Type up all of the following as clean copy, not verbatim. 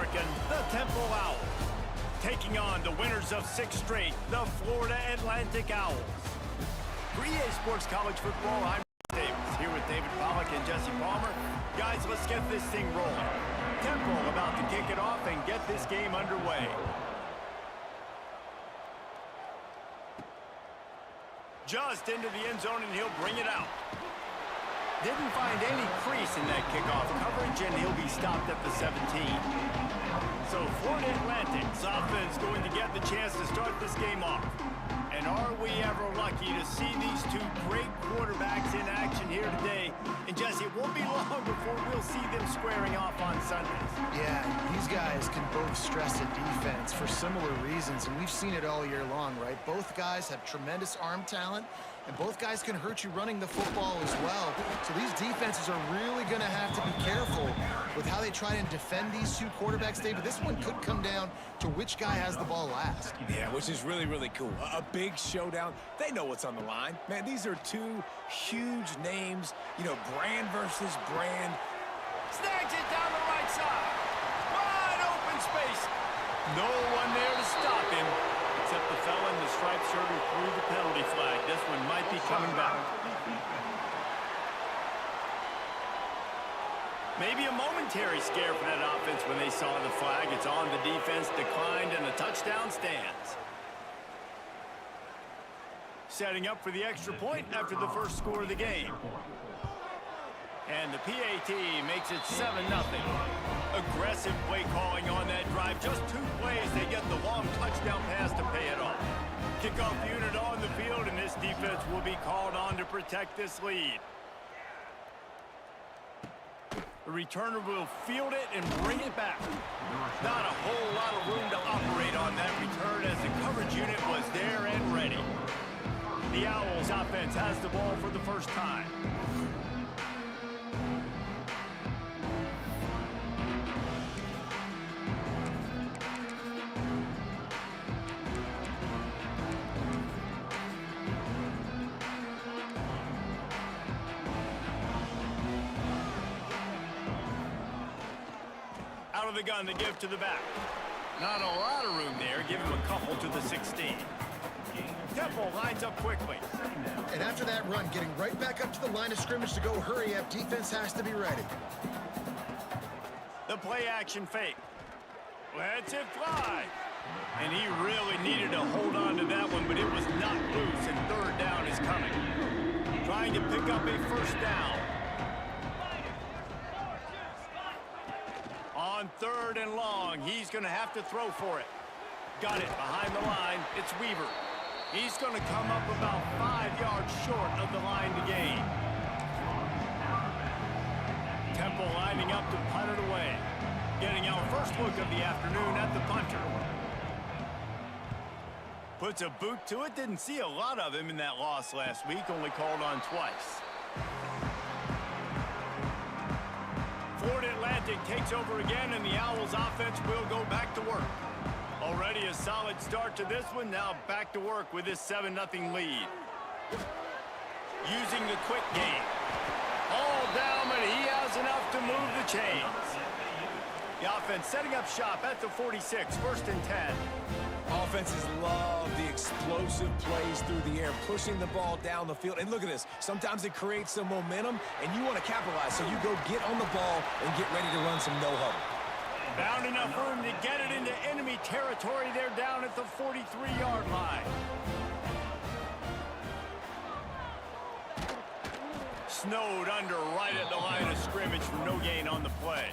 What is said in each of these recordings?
American, the Temple Owls, taking on the winners of 6 straight, the Florida Atlantic Owls. For EA Sports College Football, I'm Davis, here with David Pollack and Jesse Palmer. Guys, let's get this thing rolling. Temple about to kick it off and get this game underway. Just into the end zone, and he'll bring it out. Didn't find any crease in that kickoff coverage, and he'll be stopped at the 17. So Florida Atlantic's offense going to get the chance to start this game off. And are we ever lucky to see these two great quarterbacks in action here today? And Jesse, it won't be long before we'll see them squaring off on Sundays. Yeah, these guys can both stress a defense for similar reasons, and we've seen it all year long, right? Both guys have tremendous arm talent, and both guys can hurt you running the football as well. So these defenses are really going to have to be careful with how they try and defend these two quarterbacks, David. This one could come down to which guy has the ball last. Yeah, which is really, really cool. A big showdown. They know what's on the line. Man, these are two huge names, you know, brand versus brand. Snags it down the right side. Wide open space. No one there to stop him, except the fella in the striped shirt who threw the penalty flag. This one might be coming back. Maybe a momentary scare for that offense when they saw the flag. It's on, the defense declined, and the touchdown stands. Setting up for the extra point after the first score of the game. And the PAT makes it 7-0. Aggressive play calling on that drive. Just 2 plays, they get the long touchdown pass to pay it off. Kickoff unit on the field, and this defense will be called on to protect this lead. The returner will field it and bring it back. Not a whole lot of room to operate on that return as the coverage unit was there and ready. The Owls offense has the ball for the first time. Out of the gun, the give to the back. Not a lot of room there. Give him a couple to the 16. Temple lines up quickly. And after that run, getting right back up to the line of scrimmage to go hurry up, defense has to be ready. The play action fake. Lets it fly. And he really needed to hold on to that one, but it was not loose, and third down is coming. Trying to pick up a first down. On 3rd and long, he's going to have to throw for it. Got it behind the line. It's Weaver. He's going to come up about 5 yards short of the line to gain. Temple lining up to punt it away. Getting our first look of the afternoon at the punter. Puts a boot to it. Didn't see a lot of him in that loss last week. Only called on twice. Florida Atlantic takes over again, and the Owls offense will go back to work. Already a solid start to this one. Now back to work with this 7-0 lead. Using the quick game. All down, but he has enough to move the chains. The offense setting up shop at the 46, 1st and 10. Offenses love the explosive plays through the air, pushing the ball down the field. And look at this. Sometimes it creates some momentum, and you want to capitalize. So you go get on the ball and get ready to run some no-huddle. Found enough room to get it into enemy territory. They're down at the 43-yard line. Snowed under right at the line of scrimmage for no gain on the play.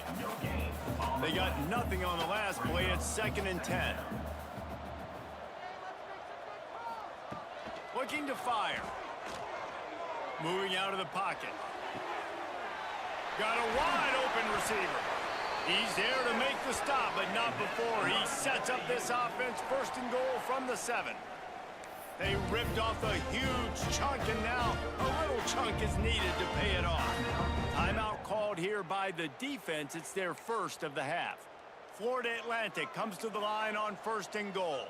They got nothing on the last play. It's 2nd and 10. Looking to fire. Moving out of the pocket. Got a wide open receiver. He's there to make the stop, but not before. He sets up this offense 1st and goal from the 7. They ripped off a huge chunk, and now a little chunk is needed to pay it off. Timeout called here by the defense. It's their first of the half. Florida Atlantic comes to the line on 1st and goal.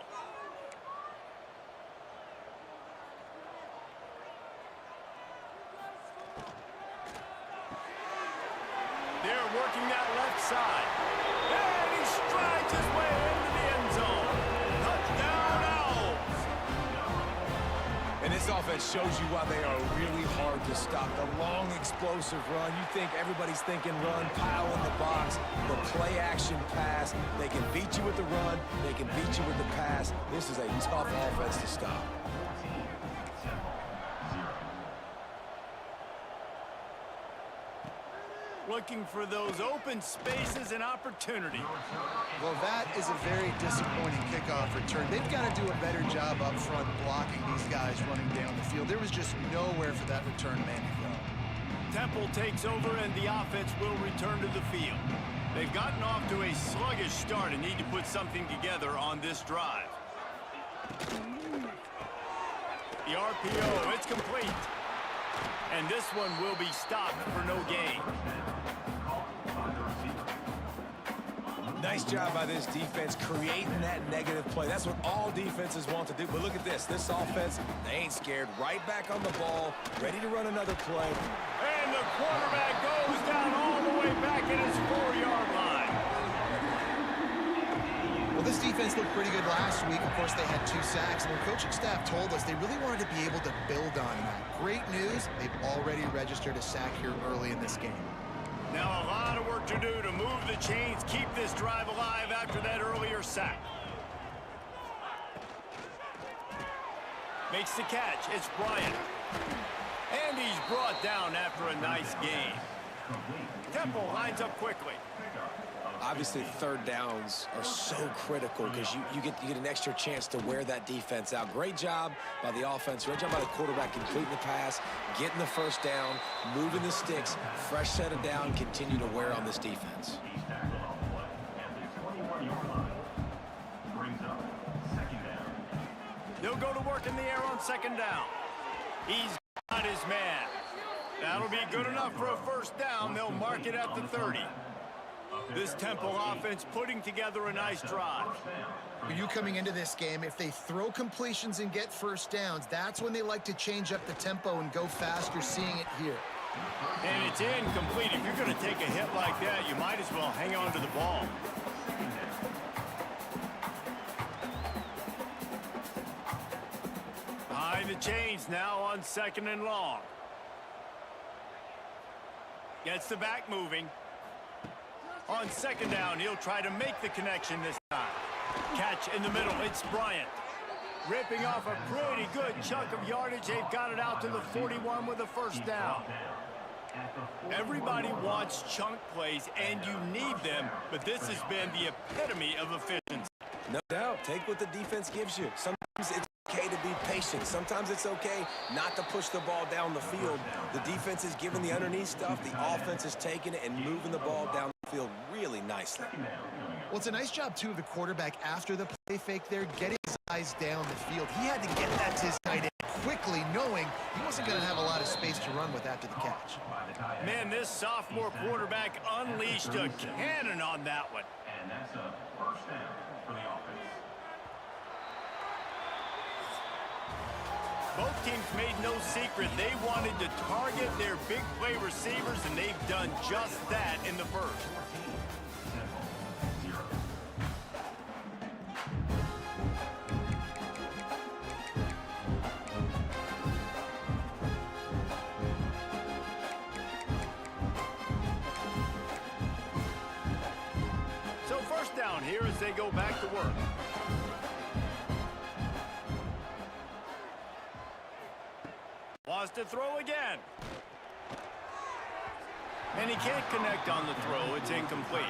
They're working that left side. And he strikes offense shows you why they are really hard to stop. The long, explosive run. You think everybody's thinking run, pile in the box, the play-action pass. They can beat you with the run. They can beat you with the pass. This is a tough offense to stop. Looking for those open spaces and opportunity. Well, that is a very disappointing kickoff return. They've got to do a better job up front blocking these guys running down the field. There was just nowhere for that return man to go. Temple takes over and the offense will return to the field. They've gotten off to a sluggish start and need to put something together on this drive. The RPO, it's complete. And this one will be stopped for no gain. Nice job by this defense creating that negative play. That's what all defenses want to do. But look at this. This offense, they ain't scared. Right back on the ball, ready to run another play. And the quarterback goes down all the way back at his 4-yard line. Well, this defense looked pretty good last week. Of course, they had 2 sacks, and their coaching staff told us they really wanted to be able to build on that. Great news, they've already registered a sack here early in this game. Now a lot of work to do to move the chains, keep this drive alive after that earlier sack. Makes the catch, it's Bryant. And he's brought down after a nice gain. Temple lines up quickly. Obviously, third downs are so critical because you get an extra chance to wear that defense out. Great job by the offense. Great job by the quarterback completing the pass, getting the first down, moving the sticks, fresh set of down, continue to wear on this defense. They'll go to work in the air on second down. He's got his man. That'll be good enough for a first down. They'll mark it at the 30. This Temple offense putting together a nice drive. For you coming into this game, if they throw completions and get first downs, that's when they like to change up the tempo and go faster, seeing it here. And it's incomplete. If you're going to take a hit like that, you might as well hang on to the ball. Behind the chains now on second and long. Gets the back moving. On second down, he'll try to make the connection this time. Catch in the middle, it's Bryant. Ripping off a pretty good chunk of yardage. They've got it out to the 41 with a first down. Everybody wants chunk plays, and you need them, but this has been the epitome of efficiency. No doubt. Take what the defense gives you. Sometimes it's okay to be patient. Sometimes it's okay not to push the ball down the field. The defense is giving the underneath stuff. The offense is taking it and moving the ball down the field really nicely. Well, it's a nice job, too, of the quarterback after the play fake there, getting his eyes down the field. He had to get that to his tight end quickly, knowing he wasn't going to have a lot of space to run with after the catch. Man, this sophomore quarterback unleashed a cannon on that one. And that's a first down for the offense. Both teams made no secret they wanted to target their big play receivers, and they've done just that in the first. So first down here as they go back to work. Wants to throw again. And he can't connect on the throw. It's incomplete.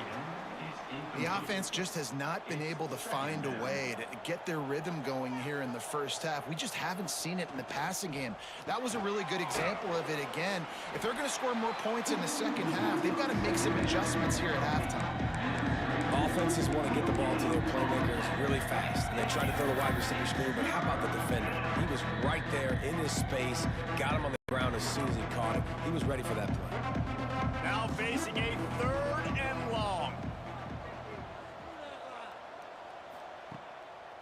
The offense just has not been able to find a way to get their rhythm going here in the first half. We just haven't seen it in the passing game. That was a really good example of it again. If they're going to score more points in the second half, they've got to make some adjustments here at halftime. Offenses want to get the ball to their playmakers really fast, and they try to throw the wide receiver screen, but how about the defender? He was right there in his space, got him on the ground as soon as he caught it. He was ready for that play. Now facing a third and long.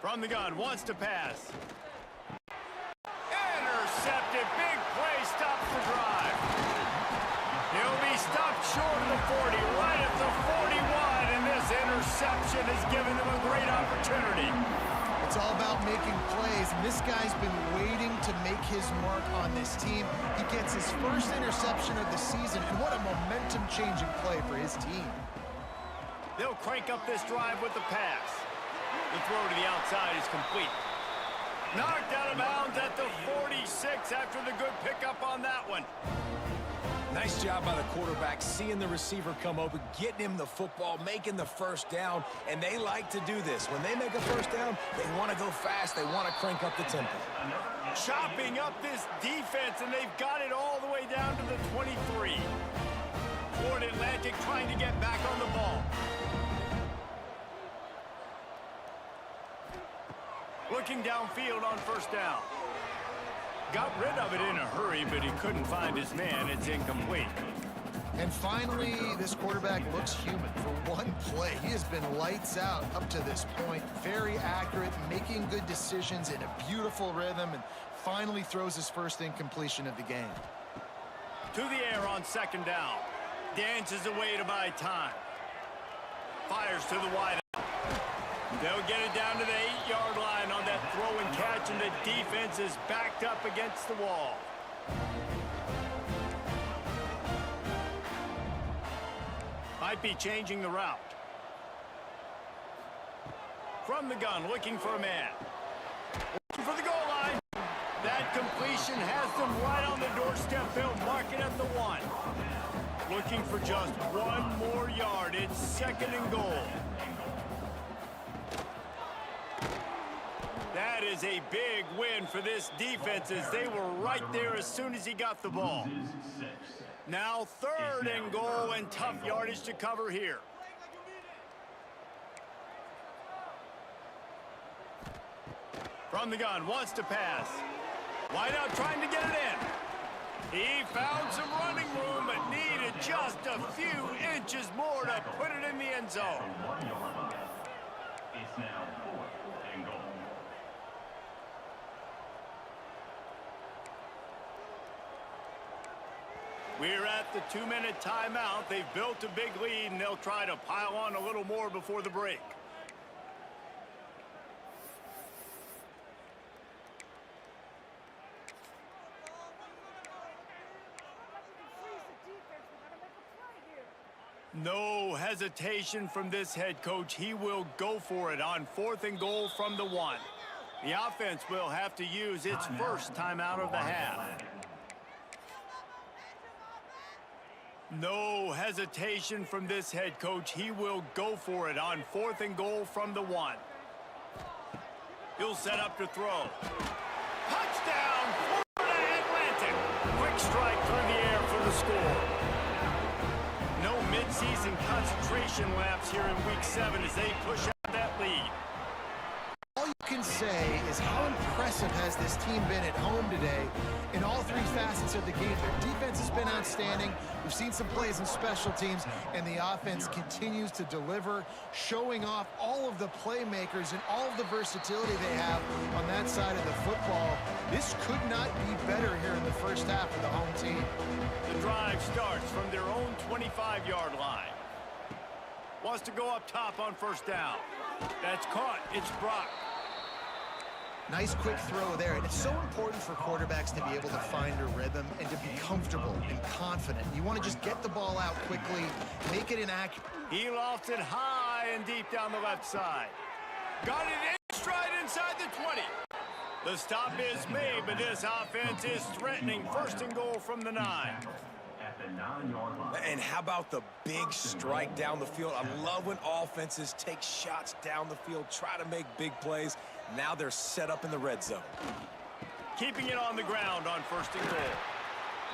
From the gun, wants to pass. Intercepted, big play, stops the drive. He'll be stopped short of the 40, right at the 41, and this interception has given them a great opportunity. It's It's all about making plays, and this guy's been waiting to make his mark on this team. He gets his first interception of the season, and what a momentum-changing play for his team. They'll crank up this drive with the pass. The throw to the outside is complete. Knocked out of bounds at the 46 after the good pickup on that one. Nice job by the quarterback, seeing the receiver come open, getting him the football, making the first down, and they like to do this. When they make a first down, they want to go fast. They want to crank up the tempo. Chopping up this defense, and they've got it all the way down to the 23. Florida Atlantic trying to get back on the ball. Looking downfield on first down. Got rid of it in a hurry, but he couldn't find his man. It's incomplete. And finally, this quarterback looks human. For one play, he has been lights out up to this point. Very accurate, making good decisions in a beautiful rhythm, and finally throws his first incompletion of the game. To the air on second down. Dances away to buy time. Fires to the wide. They'll get it down to the 8-yard line on that throw and catch, and the defense is backed up against the wall. Might be changing the route. From the gun, looking for a man. Looking for the goal line. That completion has them right on the doorstep. They'll mark it at the 1. Looking for just one more yard. It's second and goal. That is a big win for this defense, as they were right there as soon as he got the ball. Now third and goal, and tough yardage to cover here. From the gun, wants to pass. Wide out trying to get it in. He found some running room, but needed just a few inches more to put it in the end zone. It's now 4th and goal. We're at the 2-minute timeout. They've built a big lead, and they'll try to pile on a little more before the break. No hesitation from this head coach. He will go for it on 4th and goal from the 1. The offense will have to use its first timeout of the half. No hesitation from this head coach. He will go for it on 4th and goal from the 1. He'll set up to throw. Touchdown, Florida Atlantic. Quick strike through the air for the score. No midseason concentration laps here in Week 7 as they push out that lead. All you can say is how impressive has this team been at home today in all 3 facets of the game. Their defense has been outstanding. We've seen some plays in special teams, and the offense continues to deliver, showing off all of the playmakers and all of the versatility they have on that side of the football. This could not be better here in the first half for the home team. The drive starts from their own 25-yard line. Wants to go up top on first down. That's caught. It's Brock. Nice quick throw there, and it's so important for quarterbacks to be able to find a rhythm and to be comfortable and confident. You want to just get the ball out quickly, make it inaccurate. He lofts it high and deep down the left side. Got it in stride inside the 20. The stop is made, but this offense is threatening. First and goal from the 9. At the 9-yard line. And how about the big strike down the field? I love when offenses take shots down the field, try to make big plays. Now they're set up in the red zone. Keeping it on the ground on first and goal.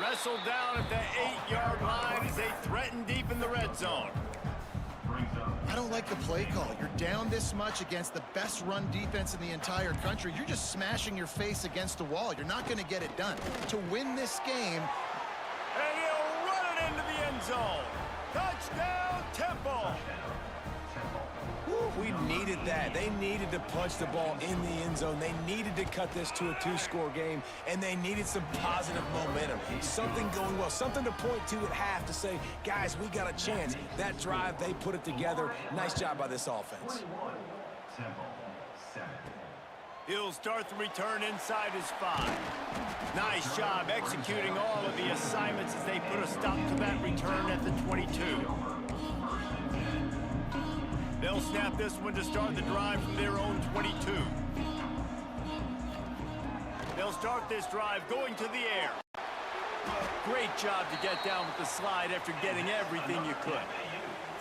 Wrestled down at the 8-yard line as they threaten deep in the red zone. I don't like the play call. You're down this much against the best run defense in the entire country. You're just smashing your face against the wall. You're not going to get it done. To win this game. And he'll run it into the end zone. Touchdown, Temple. We needed that. They needed to punch the ball in the end zone. They needed to cut this to a 2-score game, and they needed some positive momentum. Something going well, something to point to at half to say, guys, we got a chance. That drive, they put it together. Nice job by this offense. 41, Temple, 7. He'll start the return inside his 5. Nice job executing all of the assignments as they put a stop to that return at the 22. They'll snap this one to start the drive from their own 22. They'll start this drive going to the air. Great job to get down with the slide after getting everything you could.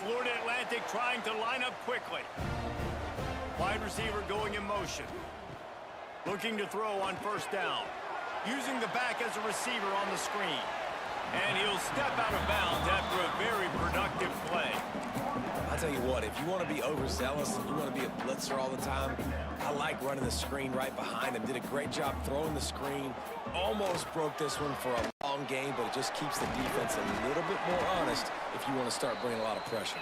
Florida Atlantic trying to line up quickly. Wide receiver going in motion. Looking to throw on first down. Using the back as a receiver on the screen. And he'll step out of bounds after a very productive play. I'll tell you what, if you want to be overzealous and you want to be a blitzer all the time, I like running the screen right behind him. Did a great job throwing the screen. Almost broke this one for a long game, but it just keeps the defense a little bit more honest if you want to start bringing a lot of pressure.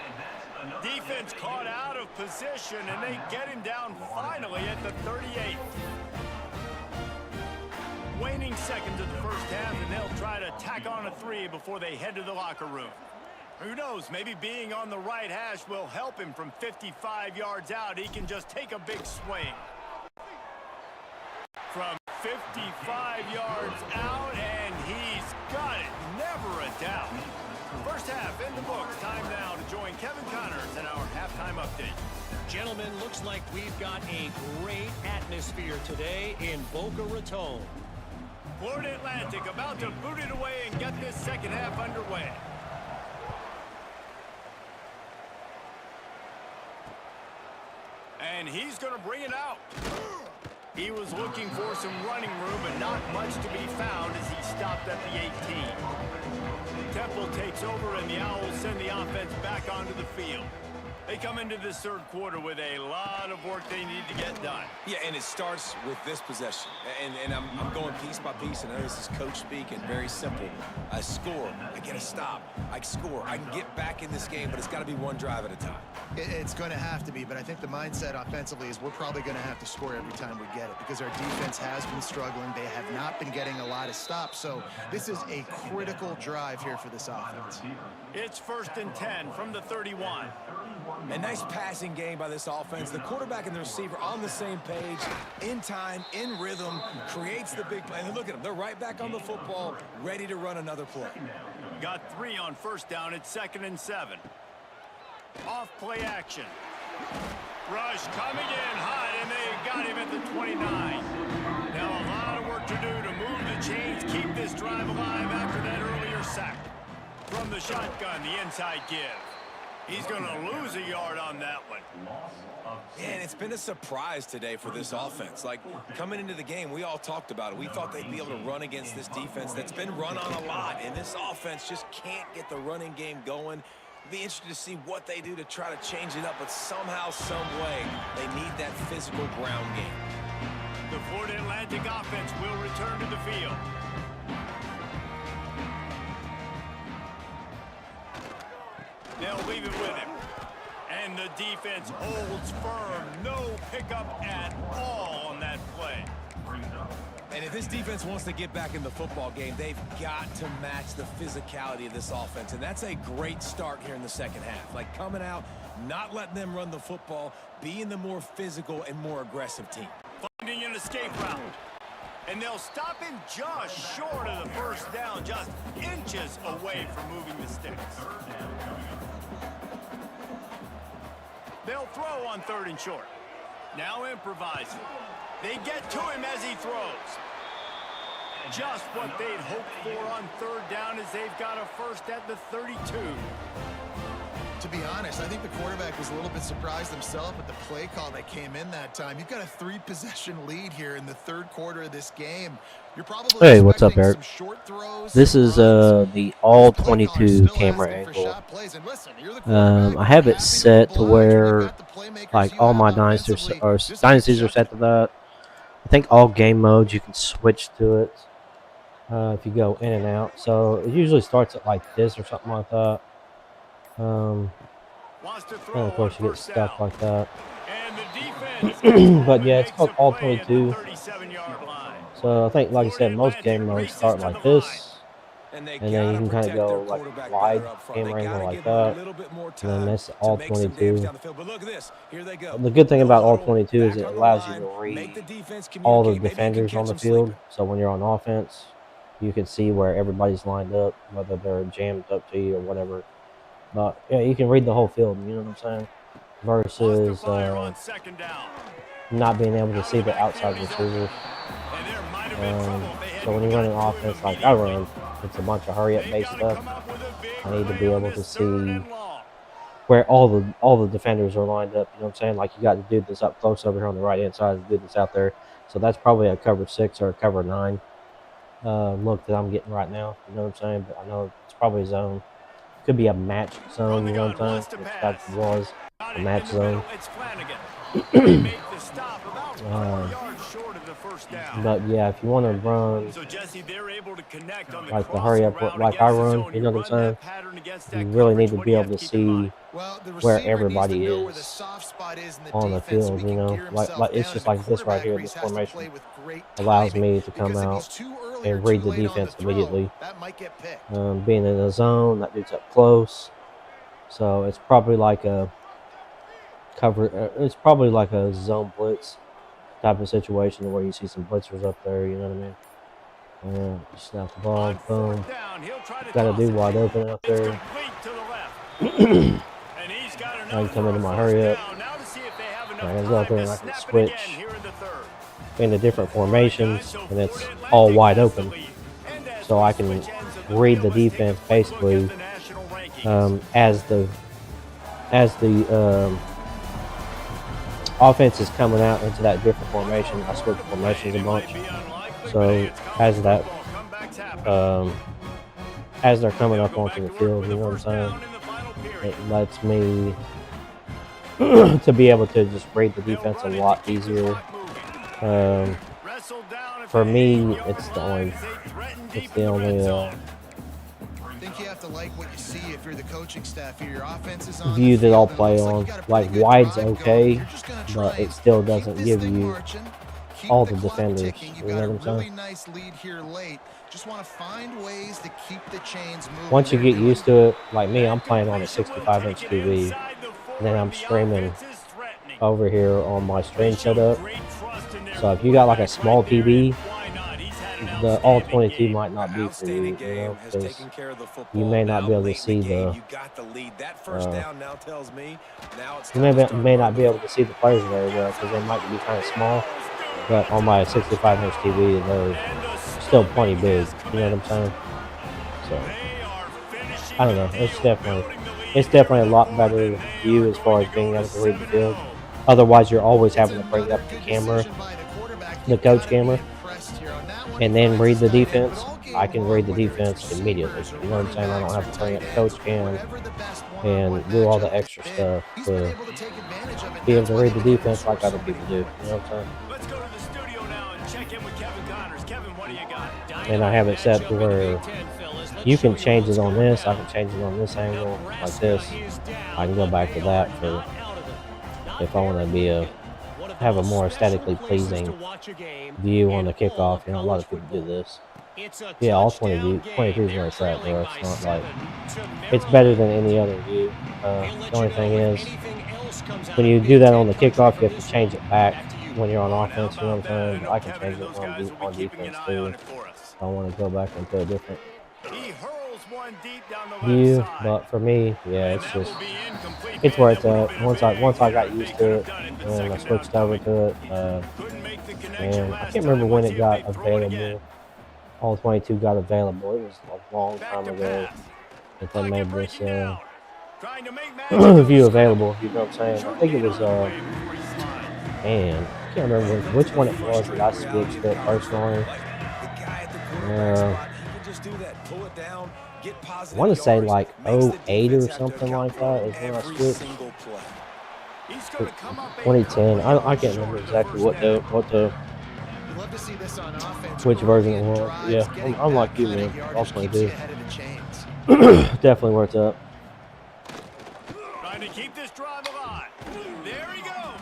Defense caught out of position, and they get him down finally at the 38. Waning seconds of the first half, and they'll try to tack on a 3 before they head to the locker room. Who knows, maybe being on the right hash will help him from 55 yards out. He can just take a big swing. From 55 yards out, and he's got it. Never a doubt. First half in the books. Time now to join Kevin Connors in our halftime update. Gentlemen, looks like we've got a great atmosphere today in Boca Raton. Florida Atlantic about to boot it away and get this second half underway. And he's going to bring it out. He was looking for some running room, but not much to be found as he stopped at the 18. Temple takes over, and the Owls send the offense back onto the field. They come into this third quarter with a lot of work they need to get done. Yeah, and it starts with this possession. And I'm going piece by piece, and I know this is coach speak and very simple. I score, I get a stop, I score. I can get back in this game, but it's got to be one drive at a time. It's going to have to be, but I think the mindset offensively is we're probably going to have to score every time we get it because our defense has been struggling. They have not been getting a lot of stops, so this is a critical drive here for this offense. It's 1st and 10 from the 31. A nice passing game by this offense. The quarterback and the receiver on the same page, in time, in rhythm, creates the big play. And look at them. They're right back on the football, ready to run another play. Got 3 on first down. It's 2nd and 7. Off play action. Rush coming in hot, and they got him at the 29. Now a lot of work to do to move the chains, keep this drive alive after that earlier sack. From the shotgun, the inside give. He's going to lose a yard on that one. And it's been a surprise today for this offense. Like, coming into the game, we all talked about it. We thought they'd be able to run against this defense that's been run on a lot. And this offense just can't get the running game going. It'll be interesting to see what they do to try to change it up. But somehow, some way, they need that physical ground game. The Florida Atlantic offense will return to the field. They'll leave it with him. And the defense holds firm. No pickup at all on that play. And if this defense wants to get back in the football game, they've got to match the physicality of this offense. And that's a great start here in the second half. Like, coming out, not letting them run the football, being the more physical and more aggressive team. Finding an escape route. And they'll stop him just short of the first down, just inches away from moving the sticks. They'll throw on 3rd and short. Now improvising. They get to him as he throws. Just what they'd hoped for on 3rd down as they've got a first at the 32. To be honest, I think the quarterback was a little bit surprised himself with the play call that came in that time. You've got a 3-possession lead here in the third quarter of this game. You're probably hey, what's up, Eric? Some short throws, this is the all 22 camera angle. I have it set to where like all my dynasties are set to that. I think all game modes you can switch to it if you go in and out. So it usually starts at like this or something like that. And of course you get stuff like that. But yeah, it's called all 22. So I think, like I said, most game modes start like this. And they and then you can kind of protect their go like quarterback wide better up front. camera They angle gotta like give him a that. little bit more And time then that's to all make some damage 22. down the field. But look at this. Here they go. The good thing No about all huddle, 22 is back it on the allows you line, to make the read defense all the communicate. Maybe you can defenders on catch the them field. sleeping. So when you're on offense, you can see where everybody's lined up, whether they're jammed up to you or whatever. But yeah, you can read the whole field. You know what I'm saying? Versus not being able to see the outside receivers. So when you run an offense like I run, it's a bunch of hurry up based stuff. I need to be able to see where all the defenders are lined up. You know what I'm saying? Like you got the dude that's up close over here on the right hand side, the dude that's out there. So that's probably a cover 6 or a cover 9 look that I'm getting right now. You know what I'm saying? But I know it's probably zone. Could be a match zone. You know what I'm saying? Which that was a match zone. But yeah, if you want to run like the hurry up, like I run, you know what I'm saying? You really need to be able to see where everybody is on the field. You know, like it's just like this right here. This formation allows me to come out and read the defense immediately. Being in the zone, that dude's up close, so it's probably like a cover. It's probably like a zone blitz type of situation where you see some blitzers up there. You know what I mean? And you snap the ball, boom. Got a dude wide open out there. I can come into my hurry up. I can go out there and I can switch into different formations, and it's all wide open. So I can read the defense basically as the offense is coming out into that different formation. I switch formations a bunch. So as that as they're coming up onto the field, you know what I'm saying? It lets me to be able to just read the defense a lot easier. For me, it's the only view that I'll play on. Like wide's okay, but it still doesn't give you all the defenders. You know what I'm saying? Once you get used to it, like me, I'm playing on a 65-inch TV, and then I'm streaming over here on my stream setup. So if you got like a small TV, the all 22 might not be for you, you know, because you may not be able to see the you may not be able to see the players very well because they might be kind of small. But on my 65-inch TV, they're still plenty big. You know what I'm saying? So I don't know. It's definitely a lot better view as far as being able to read the field. Otherwise, you're always having to bring up the camera, the coach camera, and then read the defense. I can read the defense immediately. You know what I'm saying? I don't have to bring up coach cam and do all the extra stuff to be able to read the defense like other people do. You know what I'm saying? And I have it set to where you can change it on this. I can change it on this angle like this. I can go back to that for if I want to have a more aesthetically pleasing view on the kickoff. You know, a lot of people do this. Yeah, all 22 is where it's at, bro. It's not like it's better than any other view. The only thing is, when you do that on the kickoff, you have to change it back when you're on offense. You know what I'm saying? I can change it on defense too. I want to go back into a different view, but for me, yeah, it's where it's at. Once I got used to it and I switched over to it, and I can't remember when it got available. All 22 got available. It was a long time ago that they made this view available. You know what I'm saying? I think it was man, I can't remember which one it was that I switched it personally. I want to say like 08 or something like that is when I switched. 2010. I can't remember exactly which version it was. Yeah, I'm like you, man. All 22. Definitely worth it. Trying to keep this drive alive. There he goes.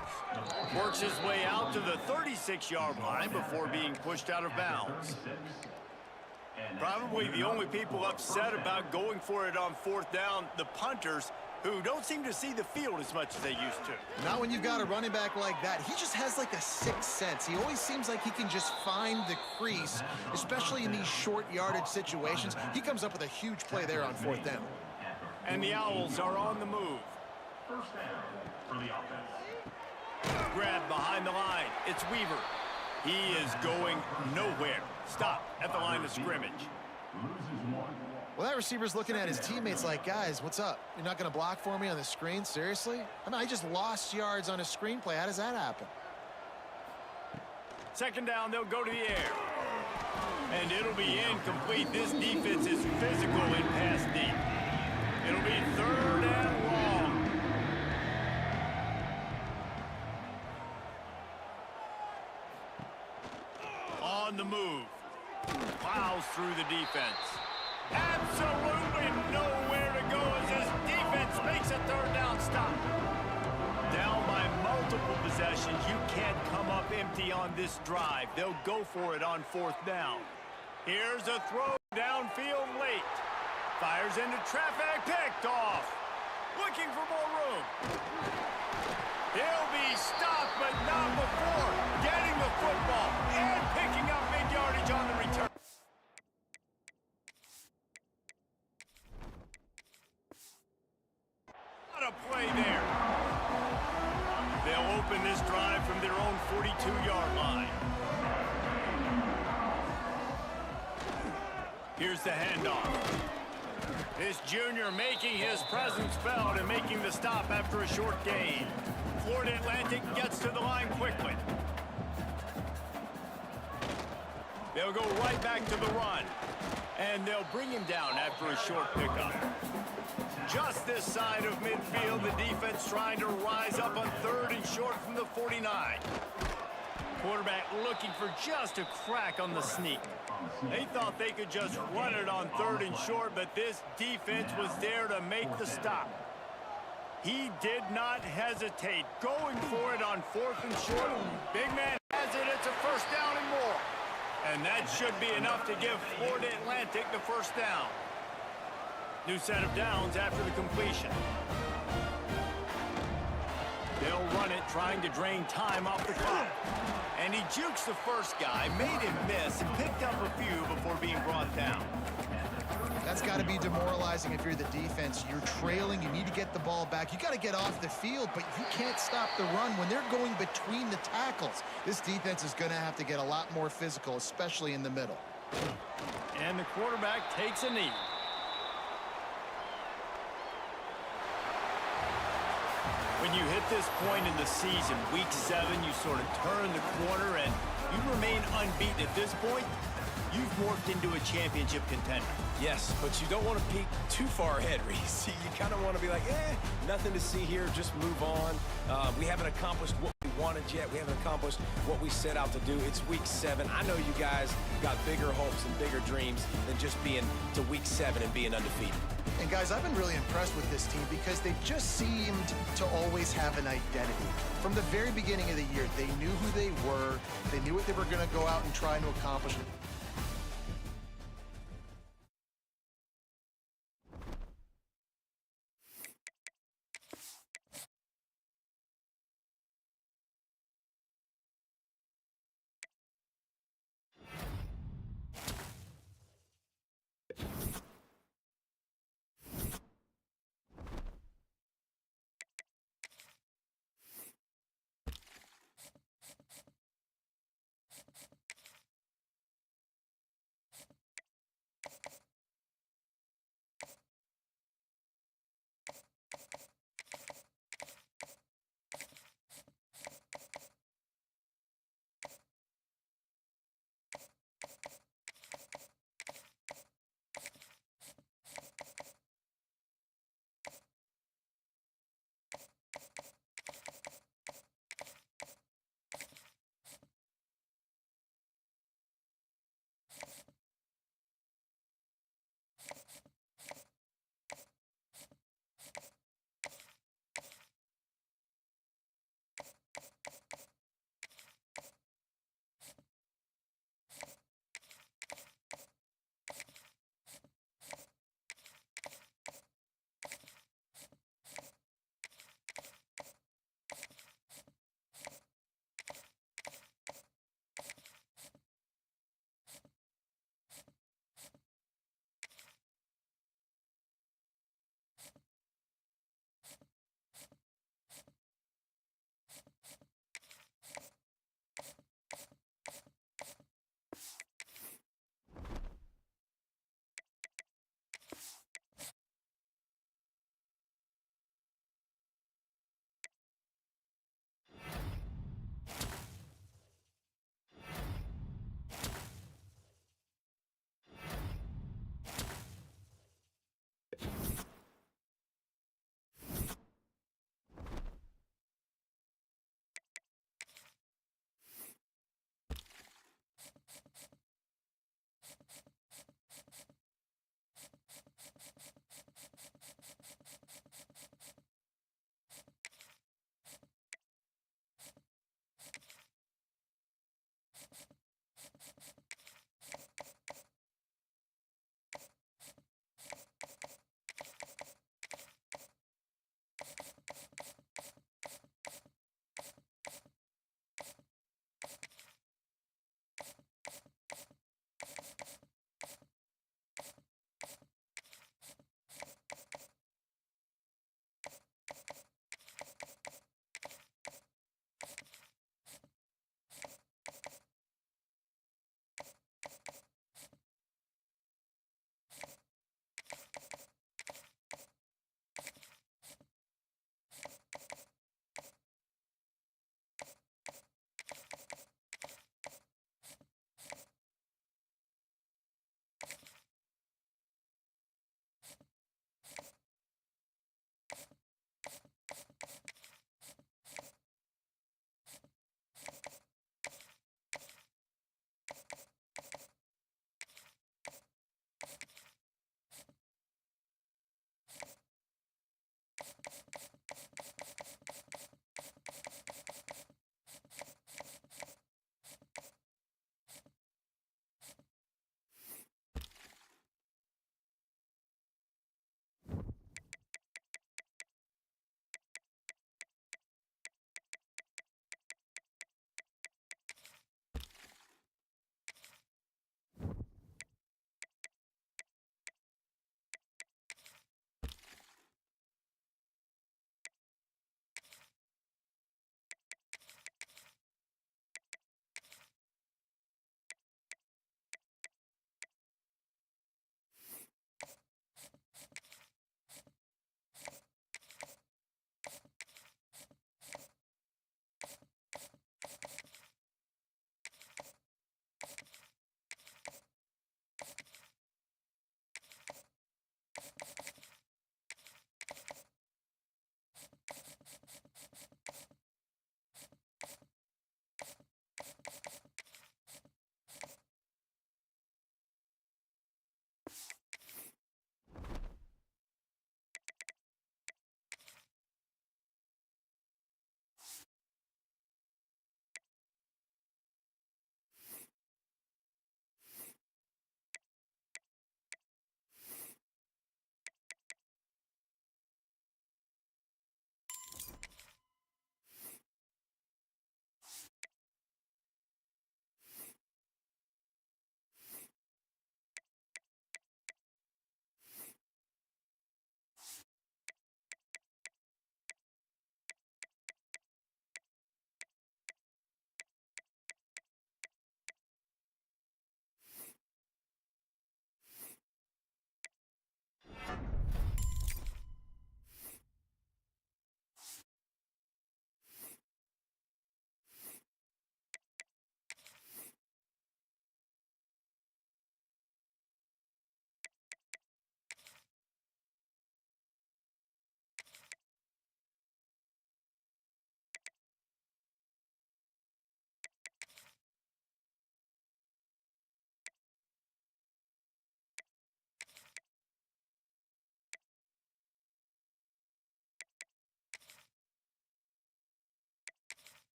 Works his way out to the 36-yard line before being pushed out of bounds. Probably the only people upset about going for it on 4th down, the punters, who don't seem to see the field as much as they used to. Not when you've got a running back like that. He just has like a sixth sense. He always seems like he can just find the crease, especially in these short yardage situations. He comes up with a huge play there on 4th down. And the Owls are on the move. First down for the offense. Grab behind the line. It's Weaver. He is going nowhere. Stop at the line of scrimmage. Loses one. Well, that receiver's looking at his teammates like, guys, what's up? You're not going to block for me on the screen? Seriously? I mean, I just lost yards on a screenplay. How does that happen? 2nd down, they'll go to the air. And it'll be incomplete. This defense is physical in pass deep. It'll be 3rd and long. On the move. Plows through the defense. Absolutely nowhere to go as this defense makes a 3rd down stop. Down by multiple possessions. You can't come up empty on this drive. They'll go for it on 4th down. Here's a throw downfield late. Fires into traffic, picked off. Looking for more room. He'll be stopped, but not before getting the football and picking up big yardage on the return. What a play there. They'll open this drive from their own 42-yard line. Here's the handoff. This junior making his presence felt and making the stop after a short gain. Florida Atlantic gets to the line quickly. They'll go right back to the run. And they'll bring him down after a short pickup. Just this side of midfield, the defense trying to rise up on 3rd and short from the 49. Quarterback looking for just a crack on the sneak. They thought they could just run it on 3rd and short, but this defense was there to make the stop. He did not hesitate, going for it on 4th and short. Big man has it. It's a 1st down and more. And that should be enough to give Florida Atlantic the 1st down. New set of downs after the completion. They'll run it, trying to drain time off the clock. And he jukes the first guy, made him miss, and picked up a few before being brought down. That's got to be demoralizing if you're the defense. You're trailing. You need to get the ball back. You got to get off the field, but you can't stop the run when they're going between the tackles. This defense is going to have to get a lot more physical, especially in the middle. And the quarterback takes a knee. When you hit this point in the season, week 7, you sort of turn the corner and you remain unbeaten. At this point, you've morphed into a championship contender. Yes, but you don't want to peek too far ahead, Reese. You kind of want to be like, nothing to see here, just move on. We haven't accomplished what we wanted yet. We haven't accomplished what we set out to do. It's week 7. I know you guys got bigger hopes and bigger dreams than just being to week 7 and being undefeated. And guys, I've been really impressed with this team because they just seemed to always have an identity. From the very beginning of the year, they knew who they were. They knew what they were going to go out and try to accomplish.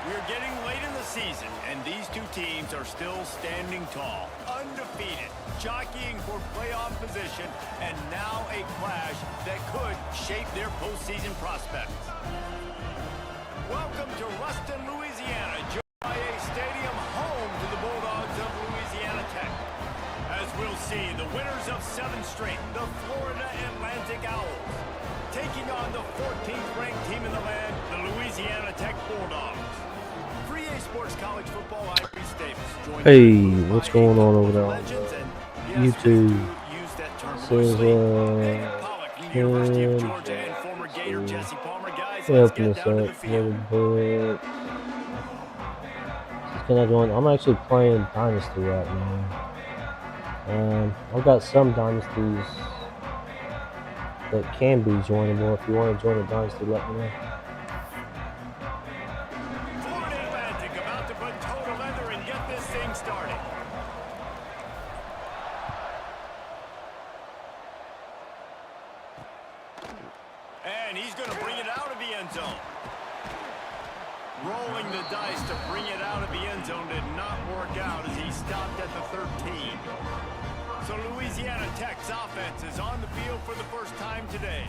We're getting late in the season, and these two teams are still standing tall, undefeated, jockeying for playoff position, and now a clash that could shape their postseason prospects. Welcome to Ruston, Louisiana, Joe Stadium, home to the Bulldogs of Louisiana Tech. As we'll see, the winners of 7 straight, the Florida Atlantic Owls, taking on the 14th ranked team in the land, the Louisiana Tech Bulldogs. Sports College Football, hey, what's going on over there on YouTube? Says, University of Georgia and former Gator Jesse Palmer. Guys, let's get down to the field. Can I join? I'm actually playing Dynasty right now. I've got some Dynasties that can be joinable. If you want to join a Dynasty, let me know. And he's going to bring it out of the end zone. Rolling the dice to bring it out of the end zone did not work out as he stopped at the 13. So Louisiana Tech's offense is on the field for the first time today.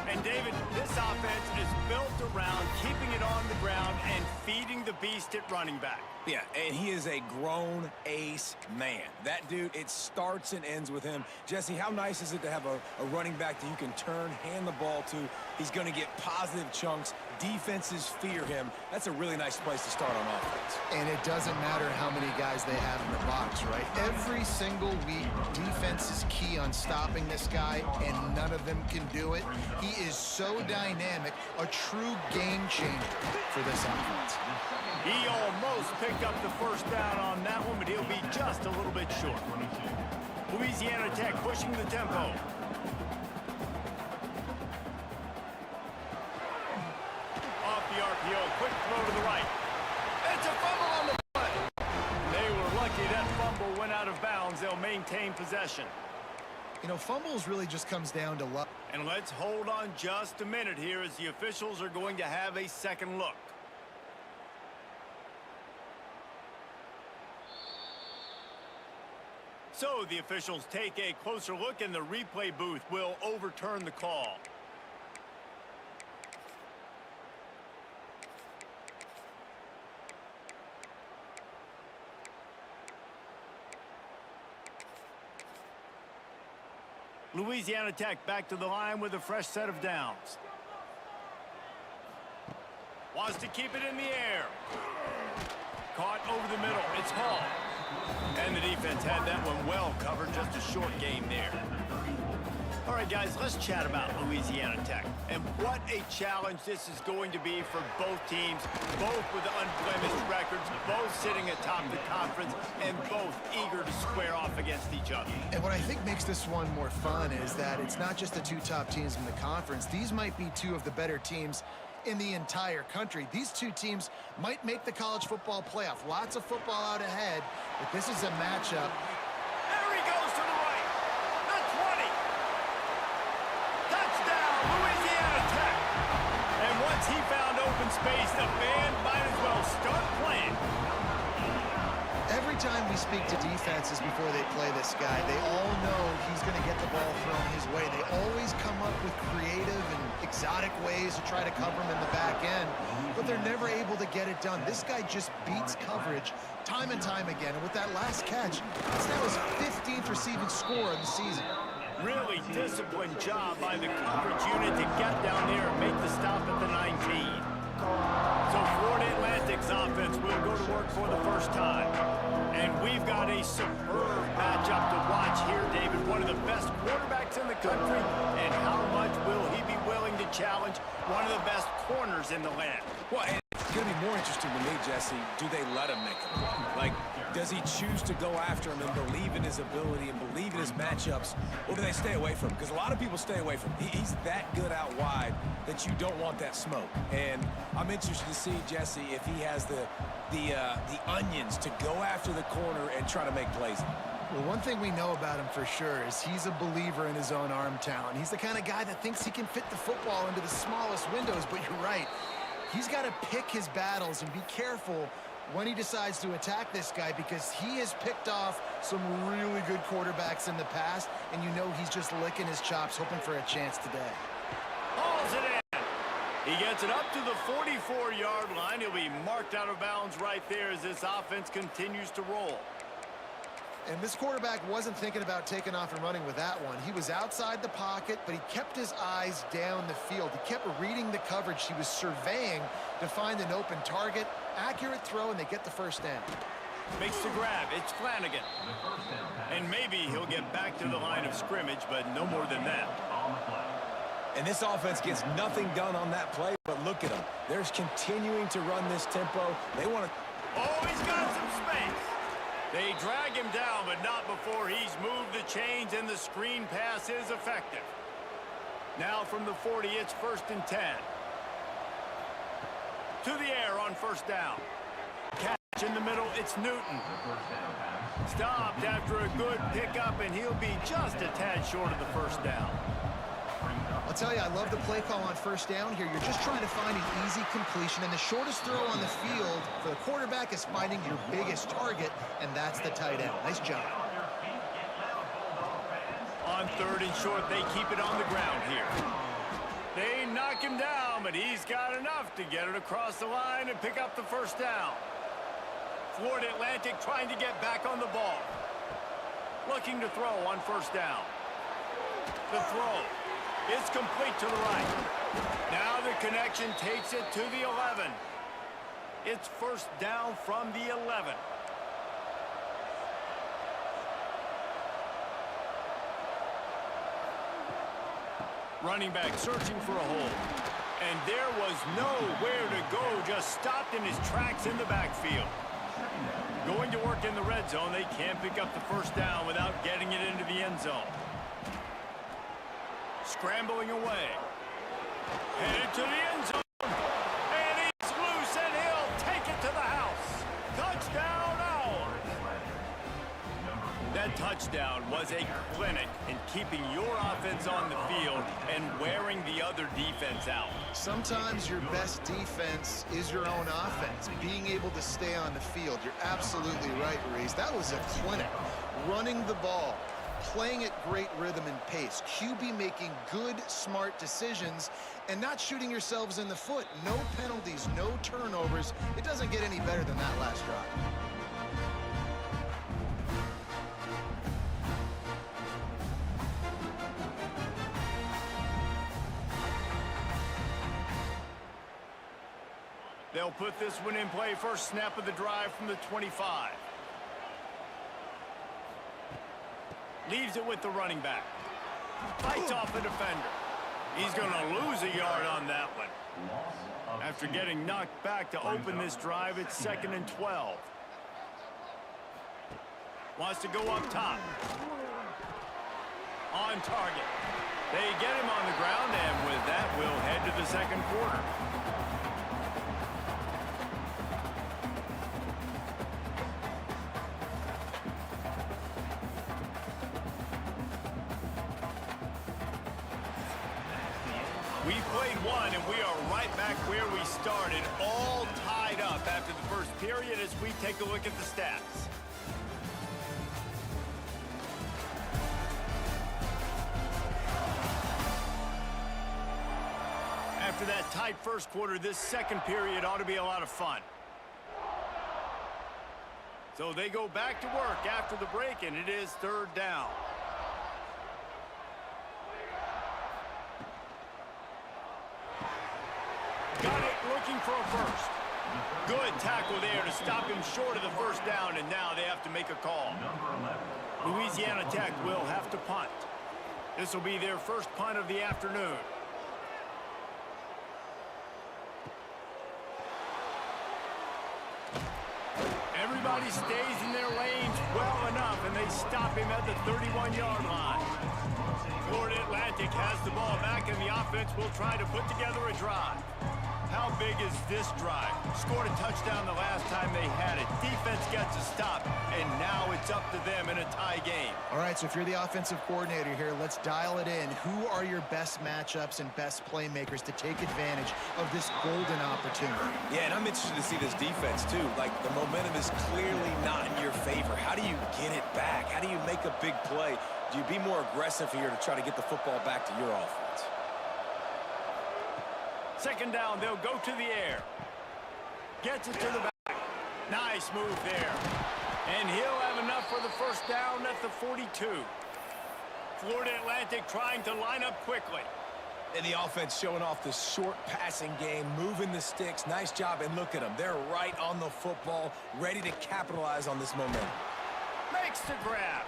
And David, this offense is built around keeping it on the ground and feeding the beast at running back. Yeah, and he is a grown ace man. That dude, it starts and ends with him. Jesse, how nice is it to have a running back that you can turn, hand the ball to? He's going to get positive chunks. Defenses fear him. That's a really nice place to start on offense. And it doesn't matter how many guys they have in the box, right? Every single week, defense is key on stopping this guy, and none of them can do it. He is so dynamic, a true game changer for this offense. He almost picked up the first down on that one, but he'll be just a little bit short. Louisiana Tech pushing the tempo. Off the RPO, quick throw to the right. It's a fumble on the play. They were lucky that fumble went out of bounds. They'll maintain possession. You know, fumbles really just comes down to luck. And let's hold on just a minute here as the officials are going to have a second look. So the officials take a closer look, and the replay booth will overturn the call. Louisiana Tech back to the line with a fresh set of downs. Wants to keep it in the air. Caught over the middle. It's Hall. And the defense had that one well covered. Just a short game there. All right, guys, let's chat about Louisiana Tech. And what a challenge this is going to be for both teams, both with unblemished records, both sitting atop the conference, and both eager to square off against each other. And what I think makes this one more fun is that it's not just the 2 top teams in the conference. These might be 2 of the better teams in the entire country. These 2 teams might make the college football playoff. Lots of football out ahead, but this is a matchup. There he goes to the right. The 20. Touchdown, Louisiana Tech. And once he found open space, the band might as well start playing. Every time we speak to defenses before they play this guy, they all know he's going to get the ball thrown his way. They always come up with creative and exotic ways to try to cover him in the back end, but they're never able to get it done. This guy just beats coverage time and time again, and with that last catch, it's now his 15th receiving score of the season. Really disciplined job by the coverage unit to get down there and make the stop at the 19. So Florida Atlantic's offense will go to work for the first time. And we've got a superb matchup to watch here, David. One of the best quarterbacks in the country. And how much will he be willing to challenge one of the best corners in the land? Well, and it's going to be more interesting to me, Jesse. Do they let him make him? Like, does he choose to go after him and believe in his ability and believe in his matchups, or do they stay away from him? Because a lot of people stay away from him. He's that good out wide that you don't want that smoke. And I'm interested to see, Jesse, if he has the onions to go after the corner and try to make plays. Well, one thing we know about him for sure is he's a believer in his own arm talent. He's the kind of guy that thinks he can fit the football into the smallest windows, but you're right. He's got to pick his battles and be careful when he decides to attack this guy, because he has picked off some really good quarterbacks in the past, and you know he's just licking his chops, hoping for a chance today. Hauls it in. He gets it up to the 44-yard line. He'll be marked out of bounds right there as this offense continues to roll. And this quarterback wasn't thinking about taking off and running with that one. He was outside the pocket, but he kept his eyes down the field. He kept reading the coverage. He was surveying to find an open target. Accurate throw, and they get the first down. Makes the grab. It's Flanagan. And maybe he'll get back to the line of scrimmage, but no more than that. And this offense gets nothing done on that play, but look at them. They're continuing to run this tempo. They want to... Oh, he's got some space. They drag him down, but not before he's moved the chains, and the screen pass is effective. Now from the 40, it's 1st and 10. To the air on 1st down. Catch in the middle, it's Newton. Stopped after a good pickup, and he'll be just a tad short of the 1st down. I'll tell you, I love the play call on 1st down here. You're just trying to find an easy completion, and the shortest throw on the field for the quarterback is finding your biggest target, and that's the tight end. Nice job. On 3rd and short, they keep it on the ground here. They knock him down, but he's got enough to get it across the line and pick up the 1st down. Florida Atlantic trying to get back on the ball. Looking to throw on 1st down. The throw. It's complete to the right. Now the connection takes it to the 11. It's 1st down from the 11. Running back searching for a hole. And there was nowhere to go, just stopped in his tracks in the backfield. Going to work in the red zone, they can't pick up the 1st down without getting it into the end zone. Scrambling away. Headed to the end zone. And he's loose, and he'll take it to the house. Touchdown, Owls. That touchdown was a clinic in keeping your offense on the field and wearing the other defense out. Sometimes your best defense is your own offense, being able to stay on the field. You're absolutely right, Reese. That was a clinic. Running the ball, playing at great rhythm and pace. QB making good, smart decisions and not shooting yourselves in the foot. No penalties, no turnovers. It doesn't get any better than that last drive. They'll put this one in play. First snap of the drive from the 25. Leaves it with the running back. Fights off the defender. He's going to lose a yard on that one. After getting knocked back to open this drive, it's 2nd and 12. Wants to go up top. On target. They get him on the ground, and with that, we'll head to the 2nd quarter. We played one, and we are right back where we started, all tied up after the first period as we take a look at the stats. After that tight first quarter, this 2nd period ought to be a lot of fun. So they go back to work after the break, and it is 3rd down. Got it, looking for a first. Good tackle there to stop him short of the 1st down, and now they have to make a call. Louisiana Tech will have to punt. This will be their first punt of the afternoon. Everybody stays in their lanes well enough, and they stop him at the 31-yard line. Florida Atlantic has the ball back, and the offense will try to put together a drive. How big is this drive? Scored a touchdown the last time they had it. Defense gets a stop, and now it's up to them in a tie game. All right, so if you're the offensive coordinator here, let's dial it in. Who are your best matchups and best playmakers to take advantage of this golden opportunity? Yeah, and I'm interested to see this defense, too. Like, the momentum is clearly not in your favor. How do you get it back? How do you make a big play? Do you be more aggressive here to try to get the football back to your offense? Second down, they'll go to the air. Gets it to the back. Nice move there. And he'll have enough for the first down at the 42. Florida Atlantic trying to line up quickly. And the offense showing off the short passing game, moving the sticks. Nice job, and look at them. They're right on the football, ready to capitalize on this momentum. Makes the grab.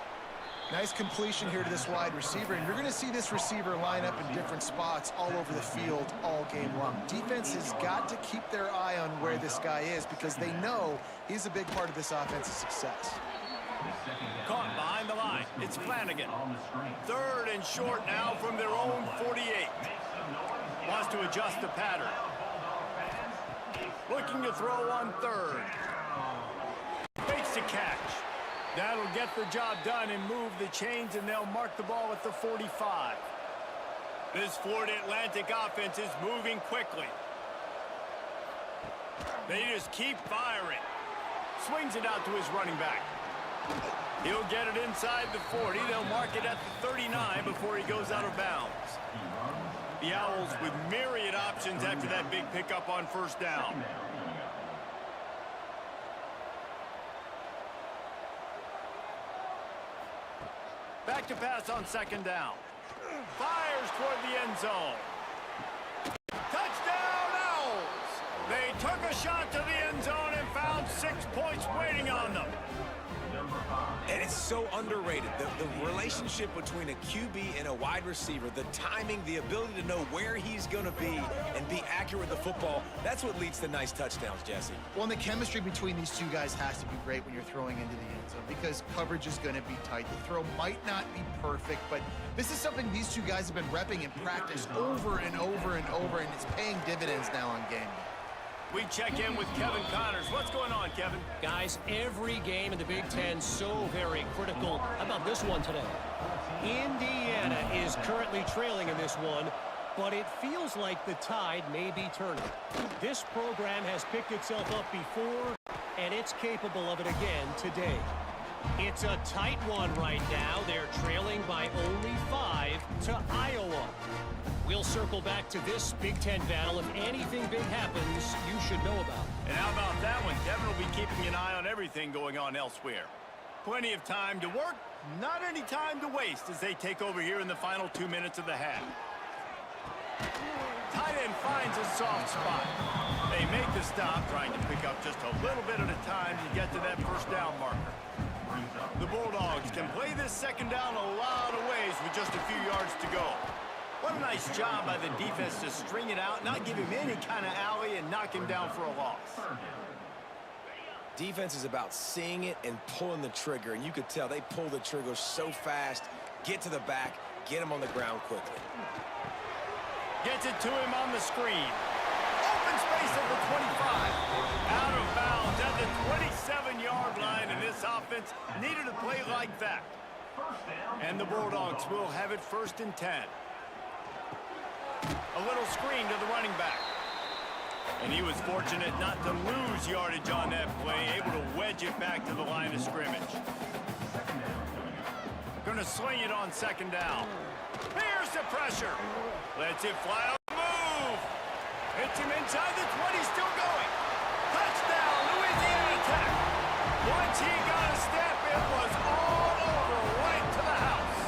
Nice completion here to this wide receiver, and you're going to see this receiver line up in different spots all over the field all game long. Defense has got to keep their eye on where this guy is because they know he's a big part of this offense's success. Caught behind the line. It's Flanagan. Third and short now from their own 48. Wants to adjust the pattern. Looking to throw on third. Makes the catch. That'll get the job done and move the chains, and they'll mark the ball at the 45. This Florida Atlantic offense is moving quickly. They just keep firing. Swings it out to his running back. He'll get it inside the 40. They'll mark it at the 39 before he goes out of bounds. The Owls with myriad options after that big pickup on first down. Back to pass on second down. Fires toward the end zone. Touchdown, Owls! They took a shot to the end zone and found 6 points waiting on them. And it's so underrated. The relationship between a QB and a wide receiver, the timing, the ability to know where he's going to be and be accurate with the football, that's what leads to nice touchdowns, Jesse. Well, and the chemistry between these two guys has to be great when you're throwing into the end zone because coverage is going to be tight. The throw might not be perfect, but this is something these two guys have been repping in practice over and over and over, and it's paying dividends now on game day. We check in with Kevin Connors. What's going on, Kevin? Guys, every game in the Big Ten so very critical. How about this one today? Indiana is currently trailing in this one, but it feels like the tide may be turning. This program has picked itself up before, and it's capable of it again today. It's a tight one right now. They're trailing by only 5 to Iowa. We'll circle back to this Big Ten battle. If anything big happens, you should know about. And how about that one? Kevin will be keeping an eye on everything going on elsewhere. Plenty of time to work, not any time to waste as they take over here in the final 2 minutes of the half. Tight end finds a soft spot. They make the stop, trying to pick up just a little bit at a time to get to that first down marker. The Bulldogs can play this second down a lot of ways with just a few yards to go. What a nice job by the defense to string it out, not give him any kind of alley, and knock him down for a loss. Defense is about seeing it and pulling the trigger, and you could tell they pull the trigger so fast, get to the back, get him on the ground quickly. Gets it to him on the screen. Open space at the 25. Out of bounds at the 27-yard line, and this offense needed a play like that. And the Bulldogs will have it 1st and 10. A little screen to the running back. And he was fortunate not to lose yardage on that play, able to wedge it back to the line of scrimmage. Going to sling it on second down. Here's the pressure. Lets it fly on the move. Hits him inside the 20, still going. Touchdown, Louisiana Tech. Once he got a step, it was all over, right to the house.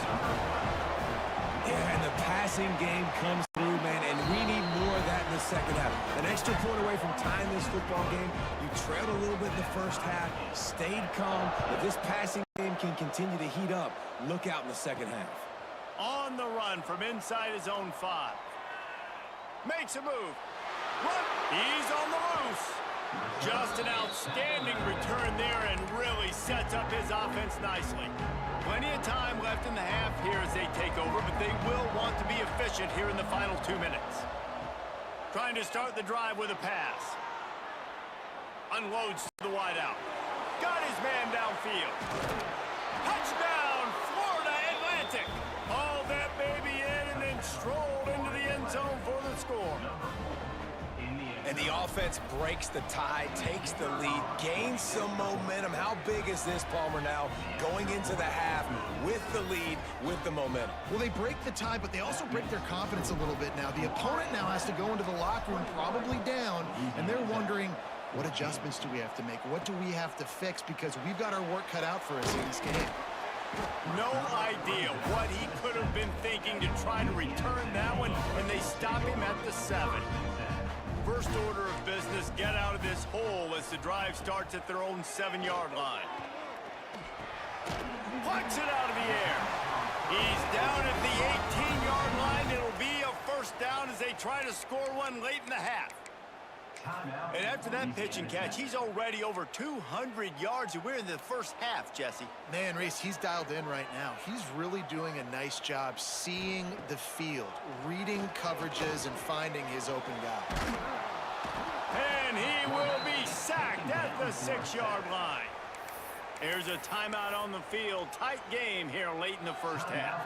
Yeah, and the passing game comes through, man, and we need more of that in the second half. An extra point away from tying this football game. You trailed a little bit in the first half, stayed calm. If this passing game can continue to heat up, look out in the second half. On the run from inside his own 5. Makes a move. Run. He's on the loose. Just an outstanding return there and really sets up his offense nicely. Plenty of time left in the half here as they take over, but they will want to be efficient here in the final 2 minutes. Trying to start the drive with a pass. Unloads to the wideout. Got his man downfield. Touchdown, Florida Atlantic. All that baby in and then strolled into the end zone for the score. And the offense breaks the tie, takes the lead, gains some momentum. How big is this, Palmer, now going into the half with the lead, with the momentum? Well, they break the tie, but they also break their confidence a little bit now. The opponent now has to go into the locker room probably down, and they're wondering, what adjustments do we have to make? What do we have to fix? Because we've got our work cut out for us in this game. No idea what he could have been thinking to try to return that one, and they stop him at the 7. First order of business, get out of this hole as the drive starts at their own 7-yard line. Plucks it out of the air. He's down at the 18-yard line. It'll be a first down as they try to score one late in the half. And after that pitch and catch, he's already over 200 yards, and we're in the first half, Jesse. Man, Reese, he's dialed in right now. He's really doing a nice job seeing the field, reading coverages, and finding his open guy. And he will be sacked at the 6-yard line. There's a timeout on the field. Tight game here late in the first half.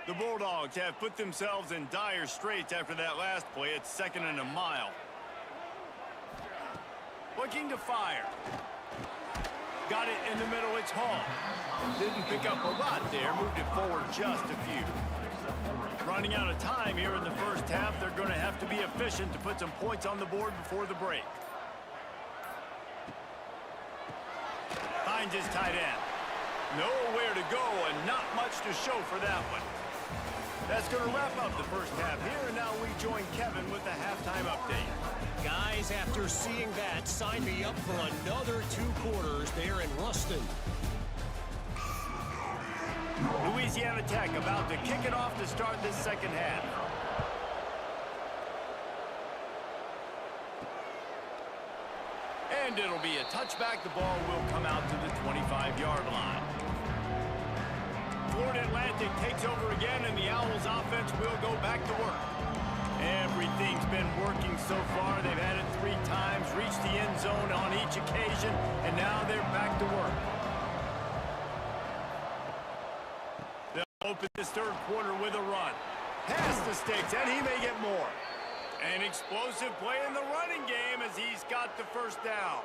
The Bulldogs have put themselves in dire straits after that last play. It's 2nd and a mile. Looking to fire. Got it in the middle. It's Hall. Didn't pick up a lot there. Moved it forward just a few. Running out of time here in the first half. They're going to have to be efficient to put some points on the board before the break. Finds his tight end. Nowhere to go and not much to show for that one. That's going to wrap up the first half here, and now we join Kevin with the halftime update. Guys, after seeing that, sign me up for another 2 quarters there in Ruston. Louisiana Tech about to kick it off to start this second half. And it'll be a touchback. The ball will come out to the 25-yard line. Florida Atlantic takes over again, and the Owls offense will go back to work. Everything's been working so far. They've had it 3 times, reached the end zone on each occasion, and now they're back to work. They'll open this third quarter with a run. Pass the sticks, and he may get more. An explosive play in the running game as he's got the first down.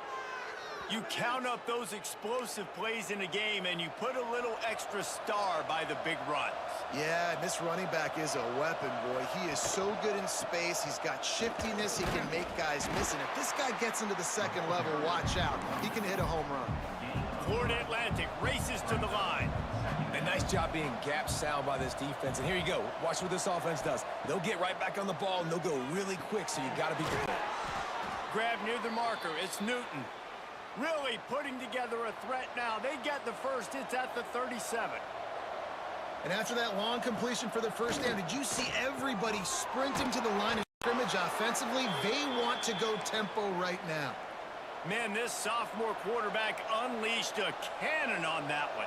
You count up those explosive plays in a game, and you put a little extra star by the big runs. Yeah, and this running back is a weapon, boy. He is so good in space. He's got shiftiness. He can make guys miss. And if this guy gets into the second level, watch out. He can hit a home run. Florida Atlantic races to the line. A nice job being gap sound by this defense. And here you go. Watch what this offense does. They'll get right back on the ball, and they'll go really quick, so you got to be prepared. Grab near the marker. It's Newton. Really putting together a threat now. They get the first. It's at the 37. And after that long completion for the first down, did you see everybody sprinting to the line of scrimmage offensively? They want to go tempo right now. Man, this sophomore quarterback unleashed a cannon on that one.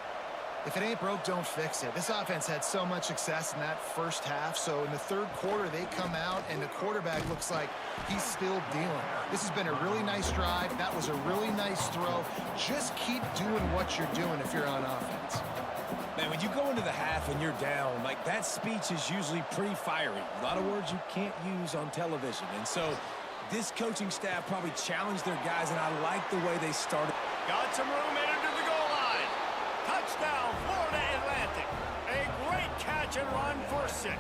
If it ain't broke, don't fix it. This offense had so much success in that first half, so in the third quarter, they come out, and the quarterback looks like he's still dealing. This has been a really nice drive. That was a really nice throw. Just keep doing what you're doing if you're on offense. Man, when you go into the half and you're down, like, that speech is usually pretty fiery. A lot of words you can't use on television. And so this coaching staff probably challenged their guys, and I like the way they started. Got some room in under the goal line. Touchdown, Florida Atlantic. A great catch and run for 6.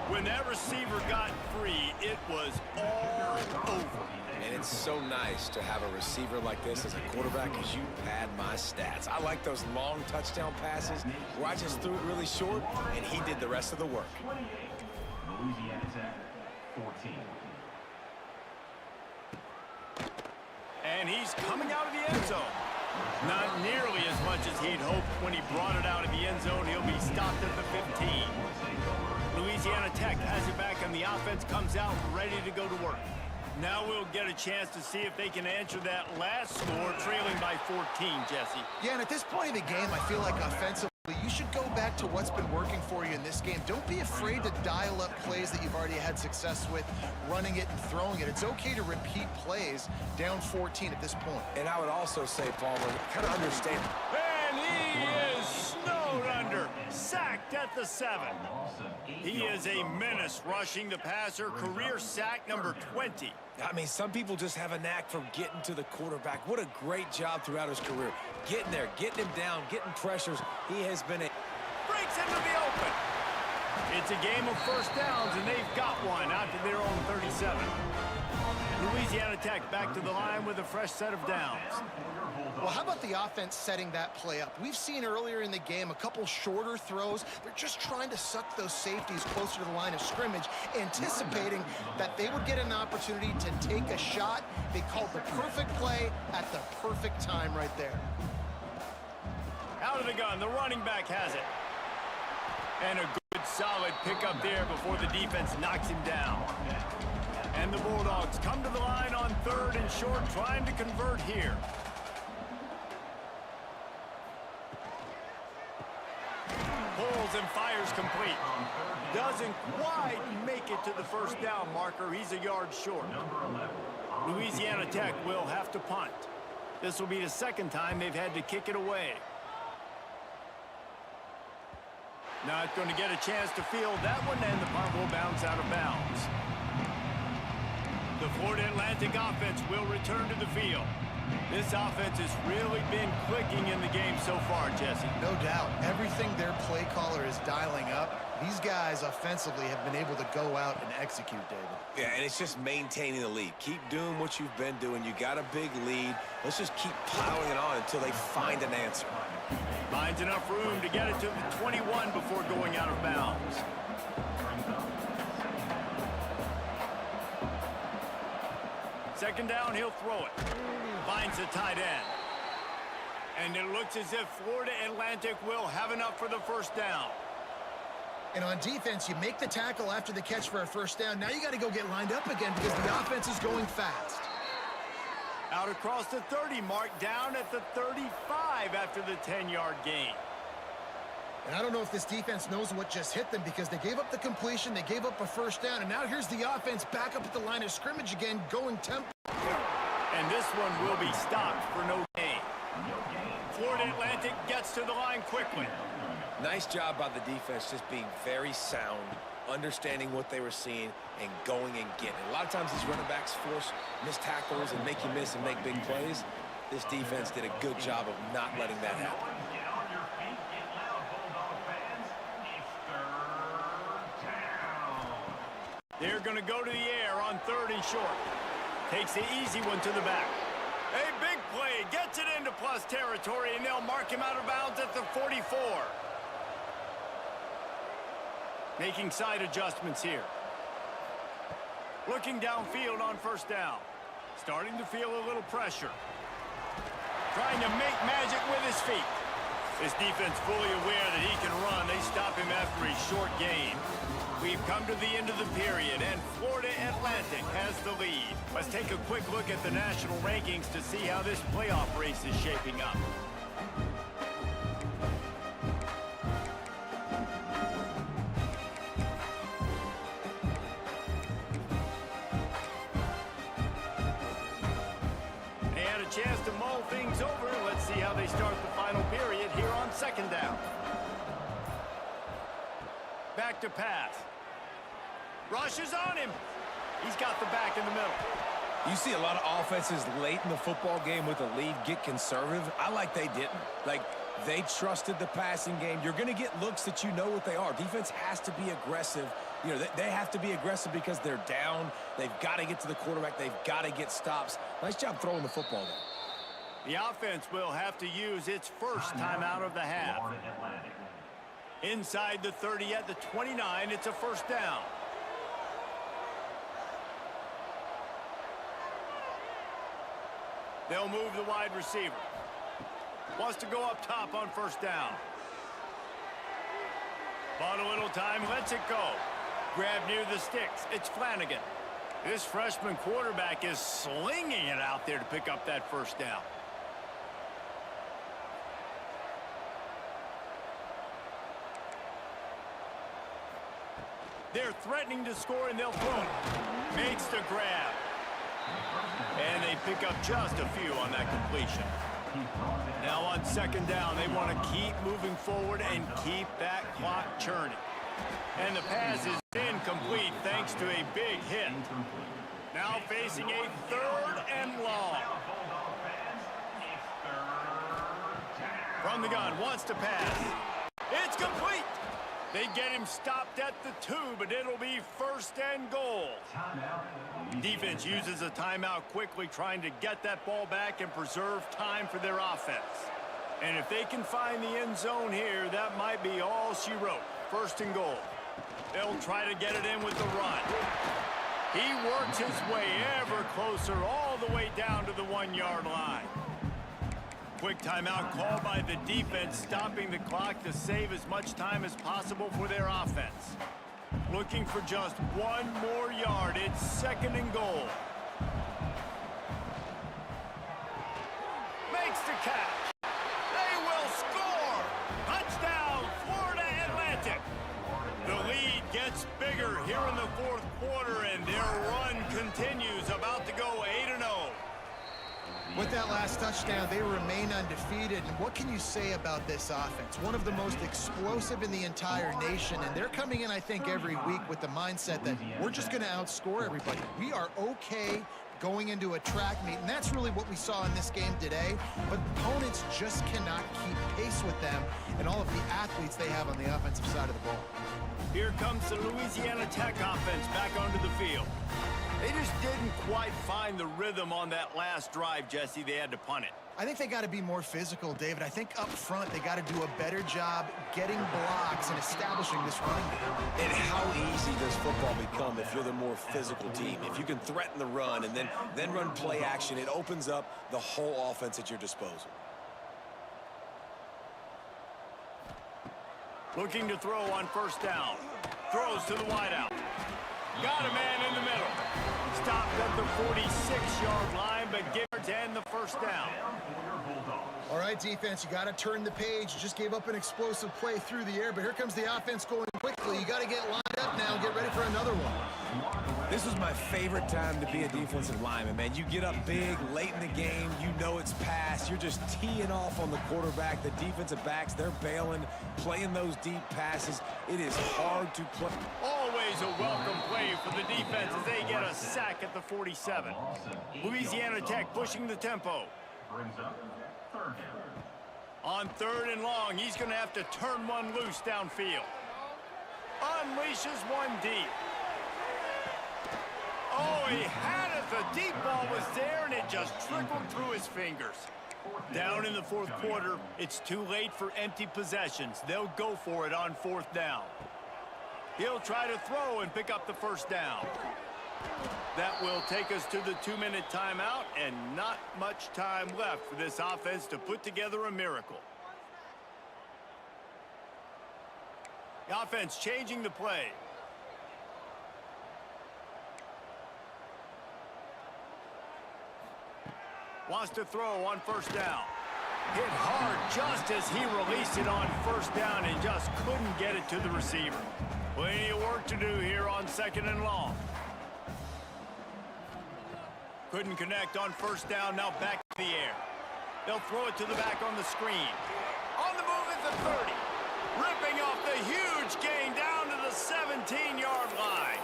When that receiver got free, it was all over. And it's so nice to have a receiver like this as a quarterback, because you pad my stats. I like those long touchdown passes where I just threw it really short, and he did the rest of the work. Louisiana Tech, 14. And he's coming out of the end zone. Not nearly as much as he'd hoped when he brought it out of the end zone. He'll be stopped at the 15. Louisiana Tech has it back, and the offense comes out ready to go to work. Now we'll get a chance to see if they can answer that last score, trailing by 14, Jesse. Yeah, and at this point in the game, I feel like offensively, You should go back to what's been working for you in this game. Don't be afraid to dial up plays that you've already had success with, running it and throwing it. It's okay to repeat plays down 14 at this point. And I would also say, Palmer, kind of understand. And he is snowed under, sacked at the 7. He is a menace rushing the passer, career sack number 20. I mean, some people just have a knack for getting to the quarterback. What a great job throughout his career. Getting there, getting him down, getting pressures. He has been a... Breaks into the open. It's a game of first downs, and they've got one out to their own 37. Louisiana Tech back to the line with a fresh set of downs. Well, how about the offense setting that play up? We've seen earlier in the game a couple shorter throws. They're just trying to suck those safeties closer to the line of scrimmage, anticipating that they would get an opportunity to take a shot. They called the perfect play at the perfect time right there. Out of the gun, the running back has it. And a good, solid pickup there before the defense knocks him down. And the Bulldogs come to the line on 3rd and short, trying to convert here. Pulls and fires complete. Doesn't quite make it to the first down marker. He's a yard short. Louisiana Tech will have to punt. This will be the second time they've had to kick it away. Not going to get a chance to field that one, and the punt will bounce out of bounds. The Florida Atlantic offense will return to the field. This offense has really been clicking in the game so far, Jesse. No doubt. Everything their play caller is dialing up, these guys offensively have been able to go out and execute, David. Yeah, and it's just maintaining the lead. Keep doing what you've been doing. You got a big lead. Let's just keep plowing it on until they find an answer. Finds enough room to get it to the 21 before going out of bounds. Second down, he'll throw it. Finds the tight end. And it looks as if Florida Atlantic will have enough for the first down. And on defense, you make the tackle after the catch for a first down. Now you got to go get lined up again because the offense is going fast. Out across the 30 mark, down at the 35 after the 10-yard gain. And I don't know if this defense knows what just hit them because they gave up the completion, they gave up a first down, and now here's the offense back up at the line of scrimmage again, going tempo. And this one will be stopped for no gain. Florida Atlantic gets to the line quickly. Nice job by the defense just being very sound, understanding what they were seeing, and going and getting it. A lot of times these running backs force missed tackles and make you miss and make big plays. This defense did a good job of not letting that happen. They're going to go to the air on 3rd and short. Takes the easy one to the back. A big play, gets it into plus territory, and they'll mark him out of bounds at the 44. Making side adjustments here. Looking downfield on first down. Starting to feel a little pressure. Trying to make magic with his feet. This defense fully aware that he can run. They stop him after a short gain. We've come to the end of the period, and Florida Atlantic has the lead. Let's take a quick look at the national rankings to see how this playoff race is shaping up. They had a chance to mull things over. Let's see how they start the final period here on second down. Back to pass. Rushes on him. He's got the back in the middle. You see a lot of offenses late in the football game with a lead get conservative. I like they didn't. Like, they trusted the passing game. You're going to get looks that you know what they are. Defense has to be aggressive. You know, they have to be aggressive because they're down. They've got to get to the quarterback. They've got to get stops. Nice job throwing the football there. The offense will have to use its first timeout of the half. Inside the 30 at the 29, it's a first down. They'll move the wide receiver. Wants to go up top on first down. Bought a little time, lets it go. Grab near the sticks. It's Flanagan. This freshman quarterback is slinging it out there to pick up that first down. They're threatening to score, and they'll throw it. Makes the grab. And they pick up just a few on that completion. Now on second down, they want to keep moving forward and keep that clock churning. And the pass is incomplete thanks to a big hit. Now facing a 3rd and long. From the gun, wants to pass. It's complete. They get him stopped at the 2, but it'll be 1st and goal. Defense uses a timeout quickly, trying to get that ball back and preserve time for their offense. And if they can find the end zone here, that might be all she wrote. 1st and goal. They'll try to get it in with the run. He works his way ever closer all the way down to the 1-yard line. Quick timeout called by the defense, stopping the clock to save as much time as possible for their offense. Looking for just 1 more yard. It's 2nd and goal. Makes the catch. They will score. Touchdown, Florida Atlantic. The lead gets bigger here in the 4th quarter, and their run continues, about to go 8-0. With that last touchdown, they remain undefeated. And what can you say about this offense? One of the most explosive in the entire nation. And they're coming in, I think, every week with the mindset that we're just going to outscore everybody. We are okay going into a track meet. And that's really what we saw in this game today. But opponents just cannot keep pace with them and all of the athletes they have on the offensive side of the ball. Here comes the Louisiana Tech offense back onto the field. They just didn't quite find the rhythm on that last drive, Jesse. They had to punt it. I think they got to be more physical, David. I think up front they got to do a better job getting blocks and establishing this running game. And how easy does football become if you're the more physical team? If you can threaten the run and then run play action, it opens up the whole offense at your disposal. Looking to throw on 1st down. Throws to the wideout. Got a man in the middle. Stopped at the 46-yard line, but Gibbons and the 1st down. All right, defense, you got to turn the page. You just gave up an explosive play through the air, but here comes the offense going quickly. You got to get lined up now and get ready for another one. This is my favorite time to be a defensive lineman, man. You get up big, late in the game, you know it's past. You're just teeing off on the quarterback. The defensive backs, they're bailing, playing those deep passes. It is hard to play. Always a welcome play for the defense as they get a sack at the 47. Louisiana Tech pushing the tempo. Brings up 3rd down. On 3rd and long, he's going to have to turn one loose downfield. Unleashes one deep. Oh, he had it. The deep ball was there, and it just trickled through his fingers. Down in the 4th quarter, it's too late for empty possessions. They'll go for it on 4th down. He'll try to throw and pick up the 1st down. That will take us to the 2-minute timeout, and not much time left for this offense to put together a miracle. The offense changing the play. Wants to throw on 1st down. Hit hard just as he released it on 1st down and just couldn't get it to the receiver. Plenty of work to do here on 2nd and long. Couldn't connect on 1st down, now back to the air. They'll throw it to the back on the screen. On the move at the 30. Ripping off the huge gain down to the 17-yard line.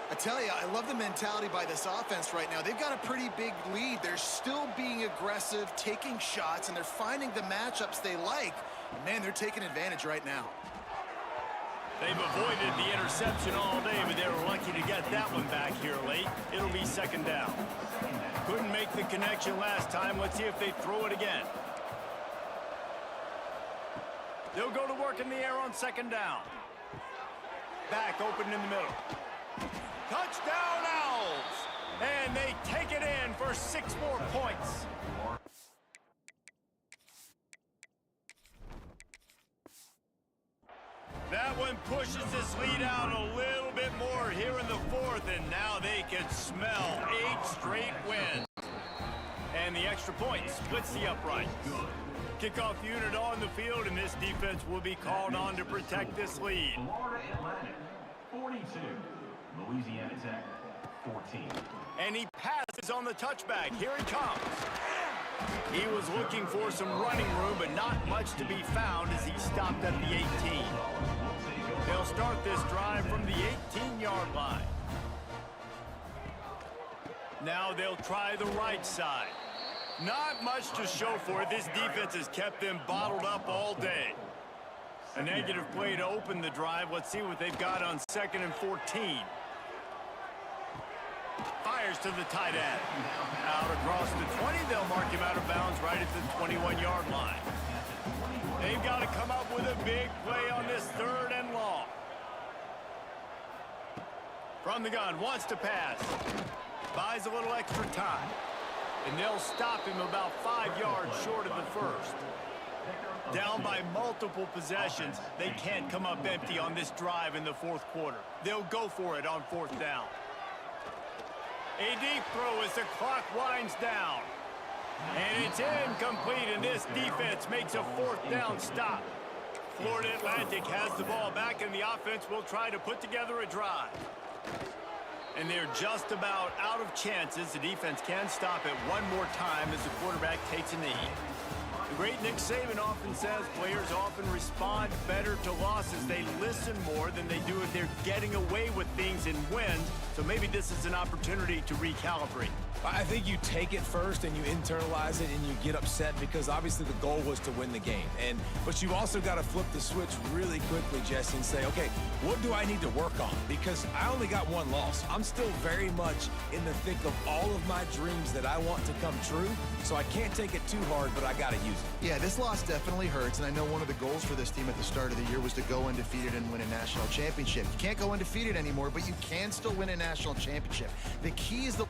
I tell you, I love the mentality by this offense right now. They've got a pretty big lead. They're still being aggressive, taking shots, and they're finding the matchups they like. And man, they're taking advantage right now. They've avoided the interception all day, but they were lucky to get that one back here late. It'll be 2nd down. Couldn't make the connection last time. Let's see if they throw it again. They'll go to work in the air on 2nd down. Back open in the middle. Touchdown Owls! And they take it in for 6 more points. That one pushes this lead out a little bit more here in the 4th, and now they can smell 8 straight wins. And the extra point splits the uprights. Kickoff unit on the field, and this defense will be called on to protect this lead. Florida Atlantic 42. Louisiana Tech, 14. And he passes on the touchback. Here he comes. He was looking for some running room, but not much to be found as he stopped at the 18. They'll start this drive from the 18-yard line. Now they'll try the right side. Not much to show for it. This defense has kept them bottled up all day. A negative play to open the drive. Let's see what they've got on 2nd and 14. Fires to the tight end. Out across the 20. They'll mark him out of bounds right at the 21-yard line. They've got to come up with a big play on this 3rd and long. From the gun, wants to pass. Buys a little extra time. And they'll stop him about 5 yards short of the first. Down by multiple possessions, they can't come up empty on this drive in the 4th quarter. They'll go for it on 4th down. A deep throw as the clock winds down. And it's incomplete, and this defense makes a 4th down stop. Florida Atlantic has the ball back, and the offense will try to put together a drive. And they're just about out of chances. The defense can stop it one more time as the quarterback takes a knee. The great Nick Saban often says players often respond better to losses. They listen more than they do if they're getting away with things and wins. So maybe this is an opportunity to recalibrate. I think you take it first and you internalize it and you get upset because obviously the goal was to win the game. But you also got to flip the switch really quickly, Jesse, and say, okay, what do I need to work on? Because I only got one loss. I'm still very much in the thick of all of my dreams that I want to come true. So I can't take it too hard, but I got to use it. Yeah, this loss definitely hurts, and I know one of the goals for this team at the start of the year was to go undefeated and win a national championship. You can't go undefeated anymore, but you can still win a national championship. The key is the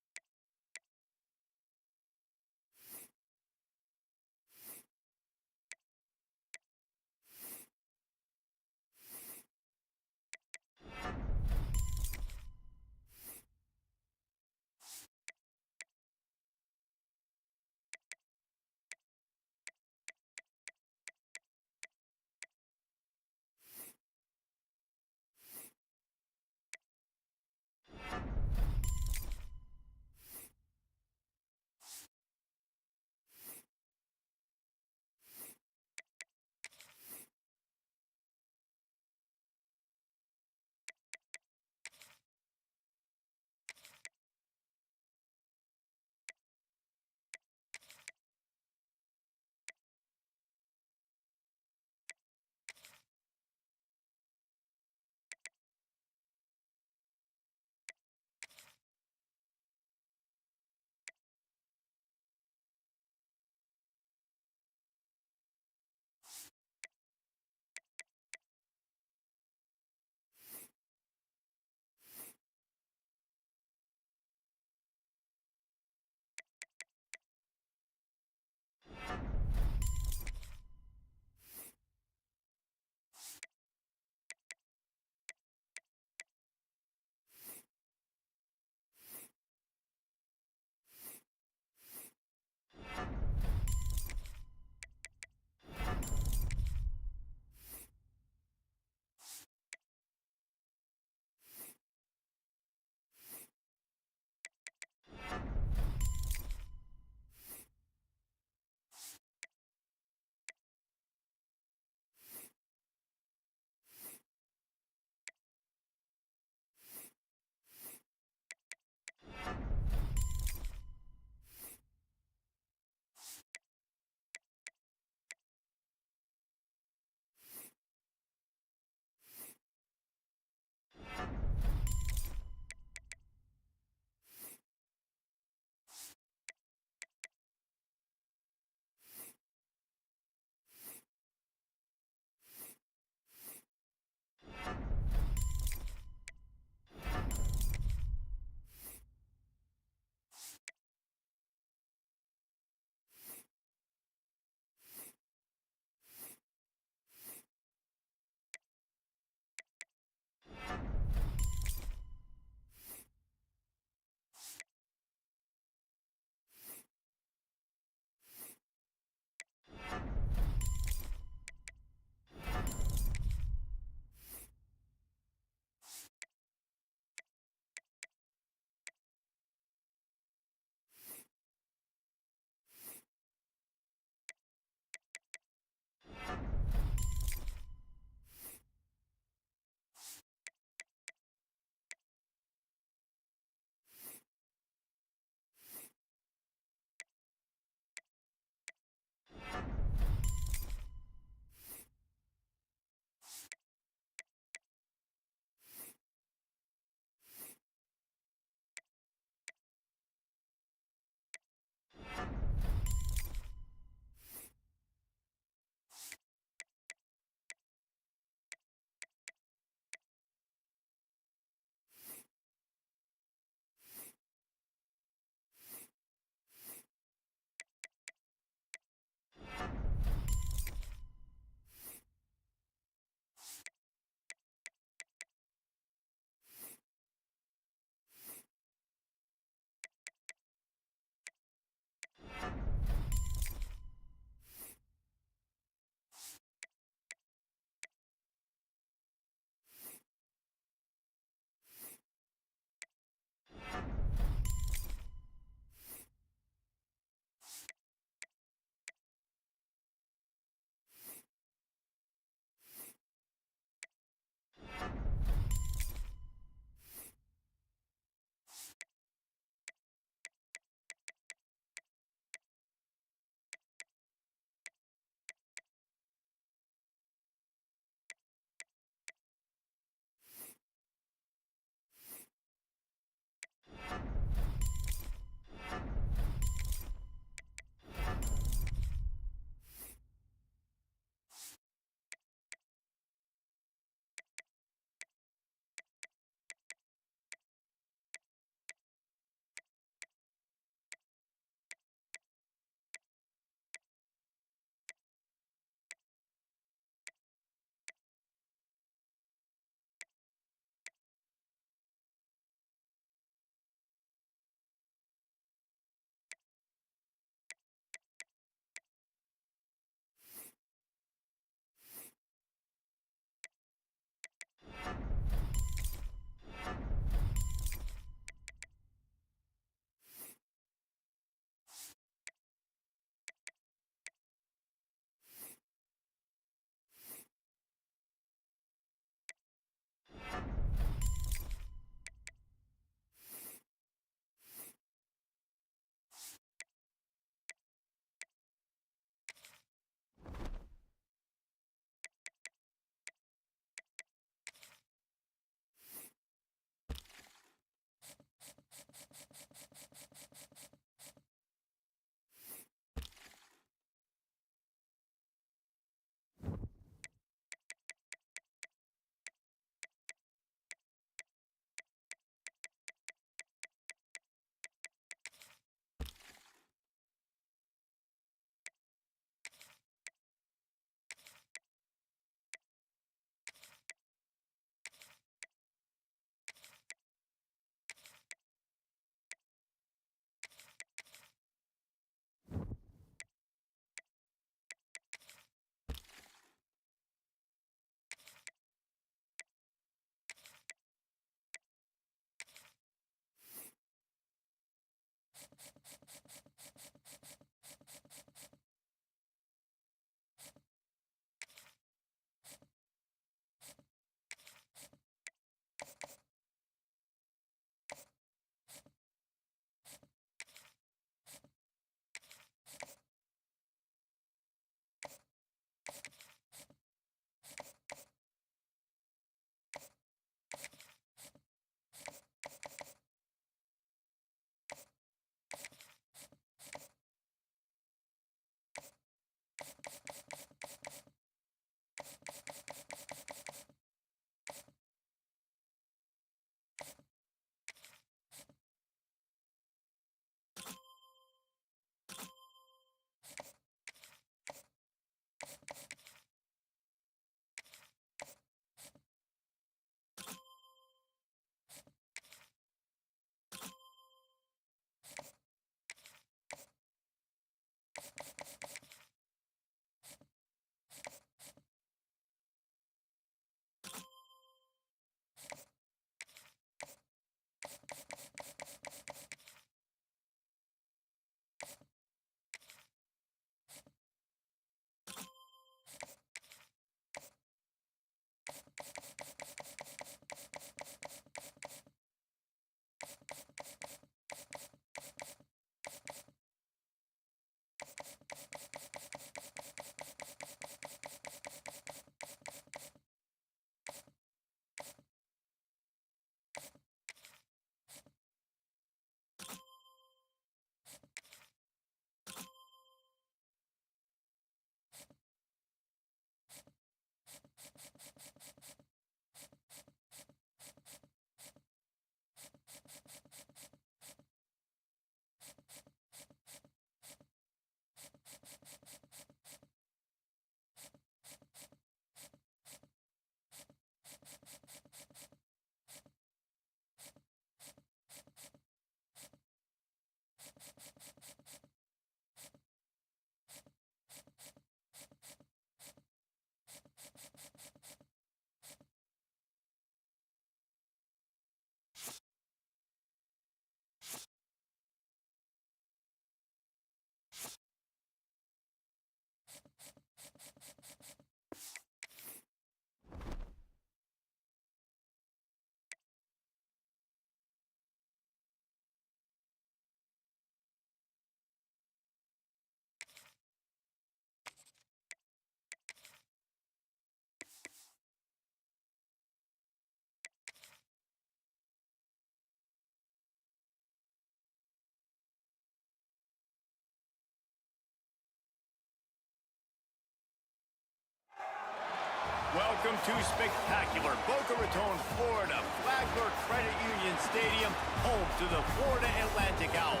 Welcome to spectacular Boca Raton, Florida, Flagler Credit Union Stadium, home to the Florida Atlantic Owls.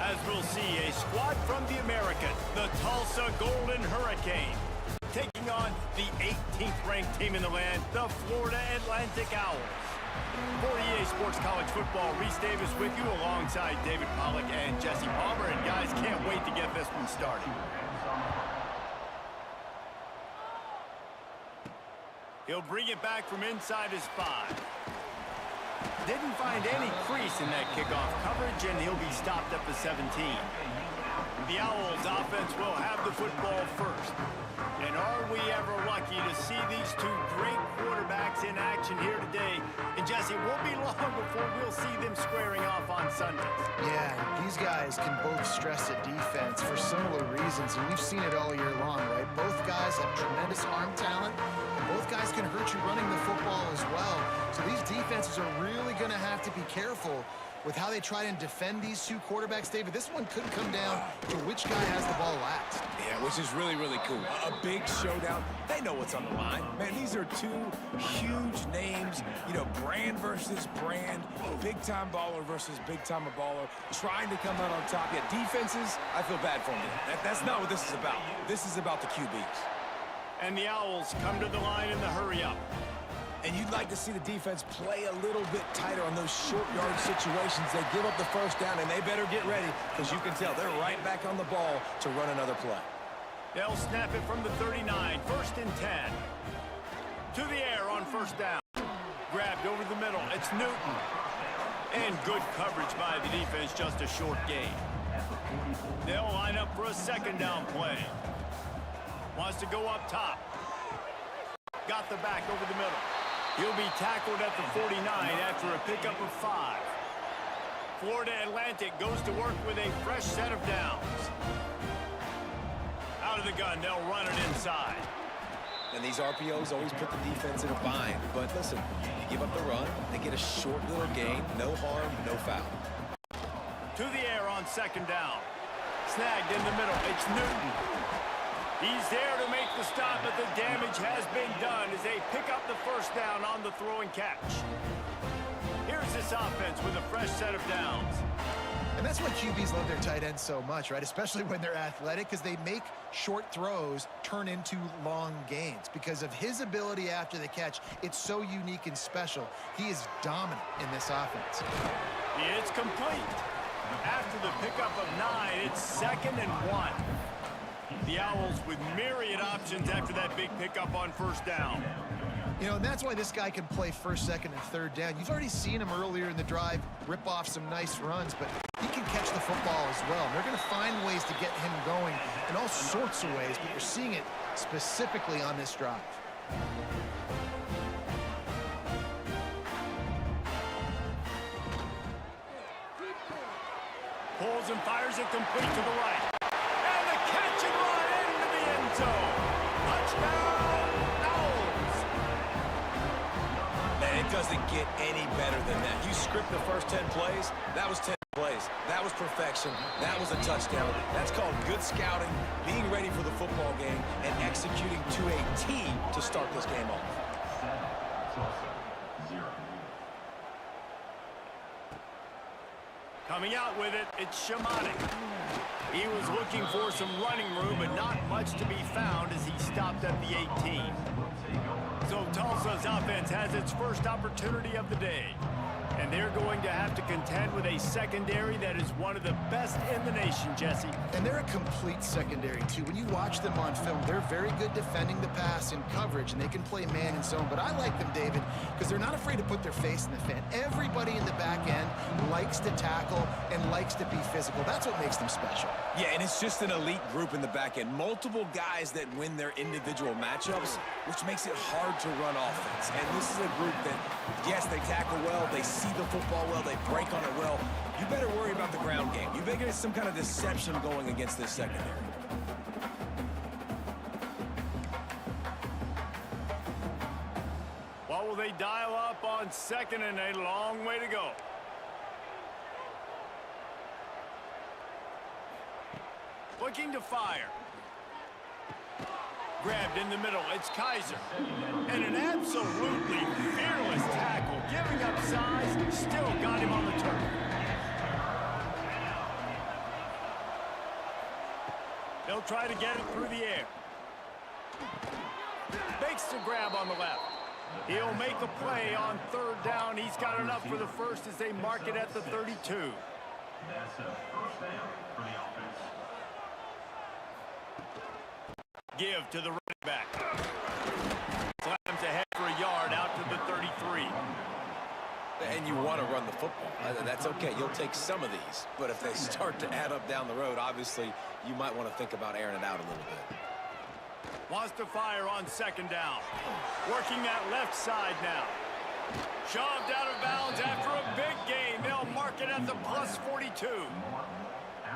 As we'll see, a squad from the American, the Tulsa Golden Hurricane, taking on the 18th ranked team in the land, the Florida Atlantic Owls. For EA Sports College Football, Reese Davis with you alongside David Pollack and Jesse Palmer. And guys, can't wait to get this one started. He'll bring it back from inside his 5. Didn't find any crease in that kickoff coverage, and he'll be stopped at the 17. The Owls offense will have the football first. And are we ever lucky to see these two great quarterbacks in action here today? And Jesse, it won't be long before we'll see them squaring off on Sundays. Yeah, these guys can both stress a defense for similar reasons, and we've seen it all year long, right? Both guys have tremendous arm talent, and both guys can hurt you running the football as well. So these defenses are really going to have to be careful with how they try and defend these two quarterbacks. David, this one could come down to which guy has the ball last. Yeah, which is really, really cool. A big showdown. They know what's on the line. Man, these are two huge names. You know, brand versus brand. Big-time baller versus big-time baller. Trying to come out on top. Yeah, defenses, I feel bad for them. That's not what this is about. This is about the QBs. And the Owls come to the line in the hurry-up. And you'd like to see the defense play a little bit tighter on those short yard situations. They give up the first down, and they better get ready because you can tell they're right back on the ball to run another play. They'll snap it from the 39, 1st and 10. To the air on first down. Grabbed over the middle. It's Newton. And good coverage by the defense, just a short gain. They'll line up for a second down play. Wants to go up top. Got the back over the middle. He'll be tackled at the 49 after a pickup of 5. Florida Atlantic goes to work with a fresh set of downs. Out of the gun, they'll run it inside. And these RPOs always put the defense in a bind. But listen, you give up the run, they get a short little gain, no harm, no foul. To the air on second down. Snagged in the middle, it's Newton. He's there to make the stop, but the damage has been done as they pick up the first down on the throw and catch. Here's this offense with a fresh set of downs. And that's why QBs love their tight ends so much, right? Especially when they're athletic, because they make short throws turn into long gains. Because of his ability after the catch, it's so unique and special. He is dominant in this offense. It's complete. After the pickup of 9, it's 2nd and 1. The Owls with myriad options after that big pickup on first down. You know, and that's why this guy can play first, second, and third down. You've already seen him earlier in the drive rip off some nice runs, but he can catch the football as well. And they're going to find ways to get him going in all sorts of ways, but you're seeing it specifically on this drive. Pulls and fires it complete to the right. And the catch and run into the end zone. Touchdown, Owls. Man, it doesn't get any better than that. You script the first 10 plays, that was 10 plays. That was perfection. That was a touchdown. That's called good scouting, being ready for the football game, and executing to a T to start this game off. Coming out with it, it's Shamanik. He was looking for some running room, but not much to be found as he stopped at the 18. So Tulsa's offense has its first opportunity of the day. And they're going to have to contend with a secondary that is one of the best in the nation, Jesse. And they're a complete secondary, too. When you watch them on film, they're very good defending the pass in coverage, and they can play man and zone. But I like them, David, because they're not afraid to put their face in the fan. Everybody in the back end likes to tackle and likes to be physical. That's what makes them special. Yeah, and it's just an elite group in the back end. Multiple guys that win their individual matchups, which makes it hard to run offense. And this is a group that, yes, they tackle well, they see the football well, they break on it well. You better worry about the ground game. You better get some kind of deception going against this secondary. What will they dial up on second and a long way to go? Looking to fire. Grabbed in the middle. It's Kaiser. And an absolutely fearless tackle. Giving up size. Still got him on the turf. They'll try to get it through the air. Makes the grab on the left. He'll make a play on third down. He's got enough for the first as they mark it at the 32. That's a first down for the offense. Give to the running back. Slams ahead for a yard out to the 33. And you want to run the football. That's okay. You'll take some of these. But if they start to add up down the road, obviously, you might want to think about airing it out a little bit. Wants to fire on second down. Working that left side now. Shoved out of bounds after a big gain. They'll mark it at the plus 42.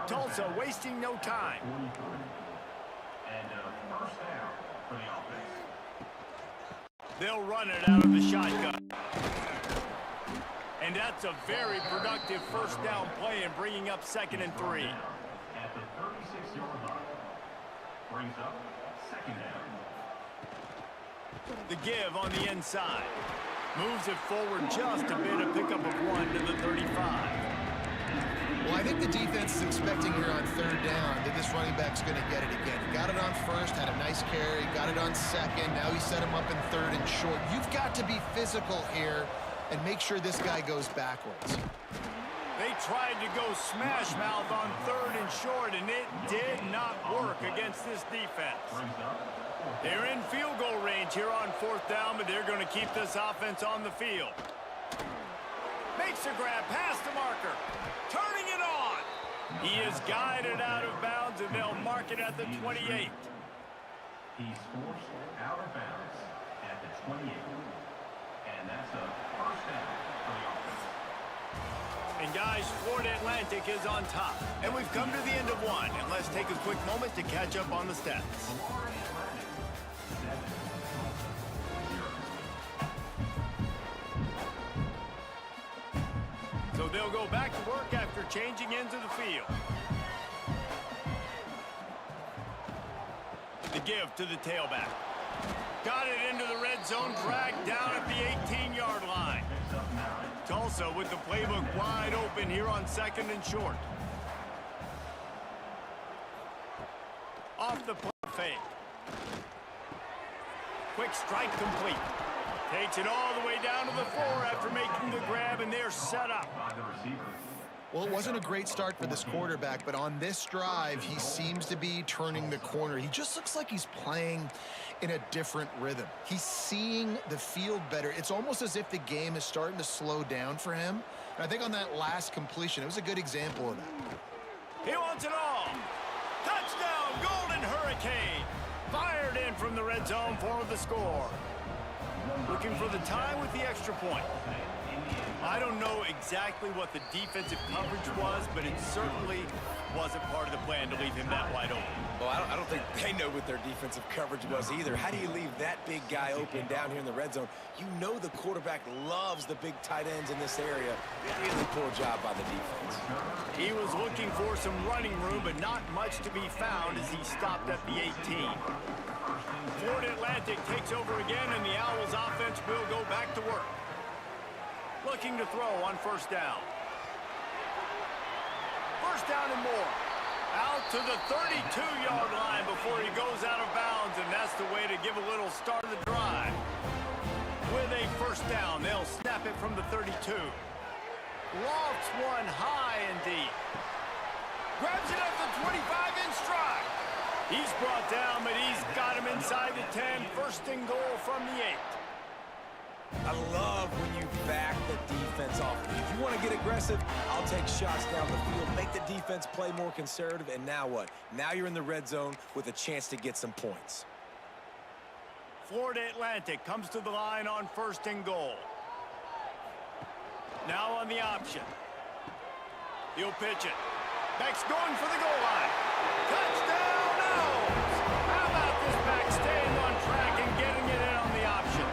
Tulsa wasting no time. And first down for the offense. They'll run it out of the shotgun. And that's a very productive first down play and bringing up 2nd and 3. At the 36-yard line. Brings up second down. The give on the inside. Moves it forward just a bit, a pickup of 1 to the 35. Well, I think the defense is expecting here on third down that this running back's going to get it again. He got it on first, had a nice carry, got it on second. Now he set him up in third and short. You've got to be physical here and make sure this guy goes backwards. They tried to go smash mouth on third and short, and it did not work against this defense. They're in field goal range here on fourth down, but they're going to keep this offense on the field. Makes a grab past the marker. Turning it on. He is guided out of bounds, and they'll mark it at the 28. He's forced out of bounds at the 28. And that's a first down for the offense. And guys, Florida Atlantic is on top. And we've come to the end of one. And let's take a quick moment to catch up on the stats. So they'll go back to work after changing into the field. The give to the tailback. Got it into the red zone, dragged down at the 18-yard line. Tulsa with the playbook wide open here on 2nd and short. Off the play fake. Quick strike complete. Takes it all the way down to the 4 after making the grab, and they're set up. Well, it wasn't a great start for this quarterback, but on this drive, he seems to be turning the corner. He just looks like he's playing in a different rhythm. He's seeing the field better. It's almost as if the game is starting to slow down for him. And I think on that last completion, it was a good example of that. He wants it all. Touchdown, Golden Hurricane. Fired in from the red zone for the score. Looking for the tie with the extra point. I don't know exactly what the defensive coverage was, but it certainly wasn't part of the plan to leave him that wide open. Well, I don't think they know what their defensive coverage was either. How do you leave that big guy open down here in the red zone? You know the quarterback loves the big tight ends in this area. Really poor job by the defense. He was looking for some running room, but not much to be found as he stopped at the 18. Florida Atlantic takes over again, and the Owls offense will go back to work. Looking to throw on first down. First down and more. Out to the 32-yard line before he goes out of bounds, and that's the way to give a little start of the drive. With a first down, they'll snap it from the 32. Lofts one high and deep. Grabs it up the 25 in stride. He's brought down, but he's got him inside the 10. First and goal from the 8. I love when you back the defense off. If you want to get aggressive, I'll take shots down the field, make the defense play more conservative, and now what? Now you're in the red zone with a chance to get some points. Florida Atlantic comes to the line on first and goal. Now on the option. He'll pitch it. Back's going for the goal line. Touchdown, Owls! How about this back staying on track and getting it in on the option?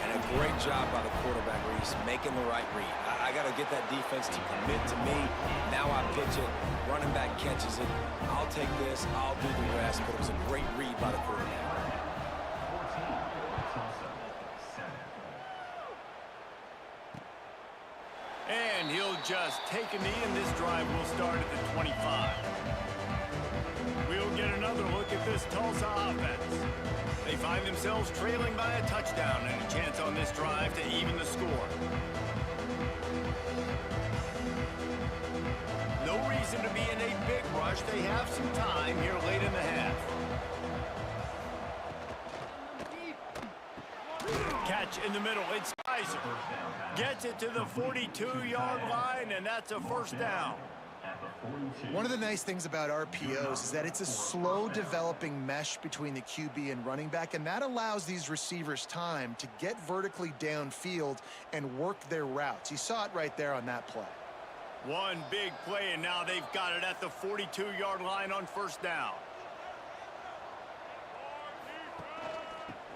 And a great job by the quarterback, Reese, making the right read. I I got to get that defense to commit to me. Now I pitch it. Running back catches it. I'll take this. I'll do the rest. But it was a great read by the quarterback. And he'll just take a knee, and this drive will start at the 25. We'll get another look at this Tulsa offense. They find themselves trailing by a touchdown and a chance on this drive to even the score. No reason to be in a big rush. They have some time here late in the half. Catch in the middle. It's Kaiser. Gets it to the 42-yard line, and that's a first down. One of the nice things about RPOs is that it's a slow developing mesh between the QB and running back, and that allows these receivers time to get vertically downfield and work their routes. You saw it right there on that play. One big play, and now they've got it at the 42-yard line on first down.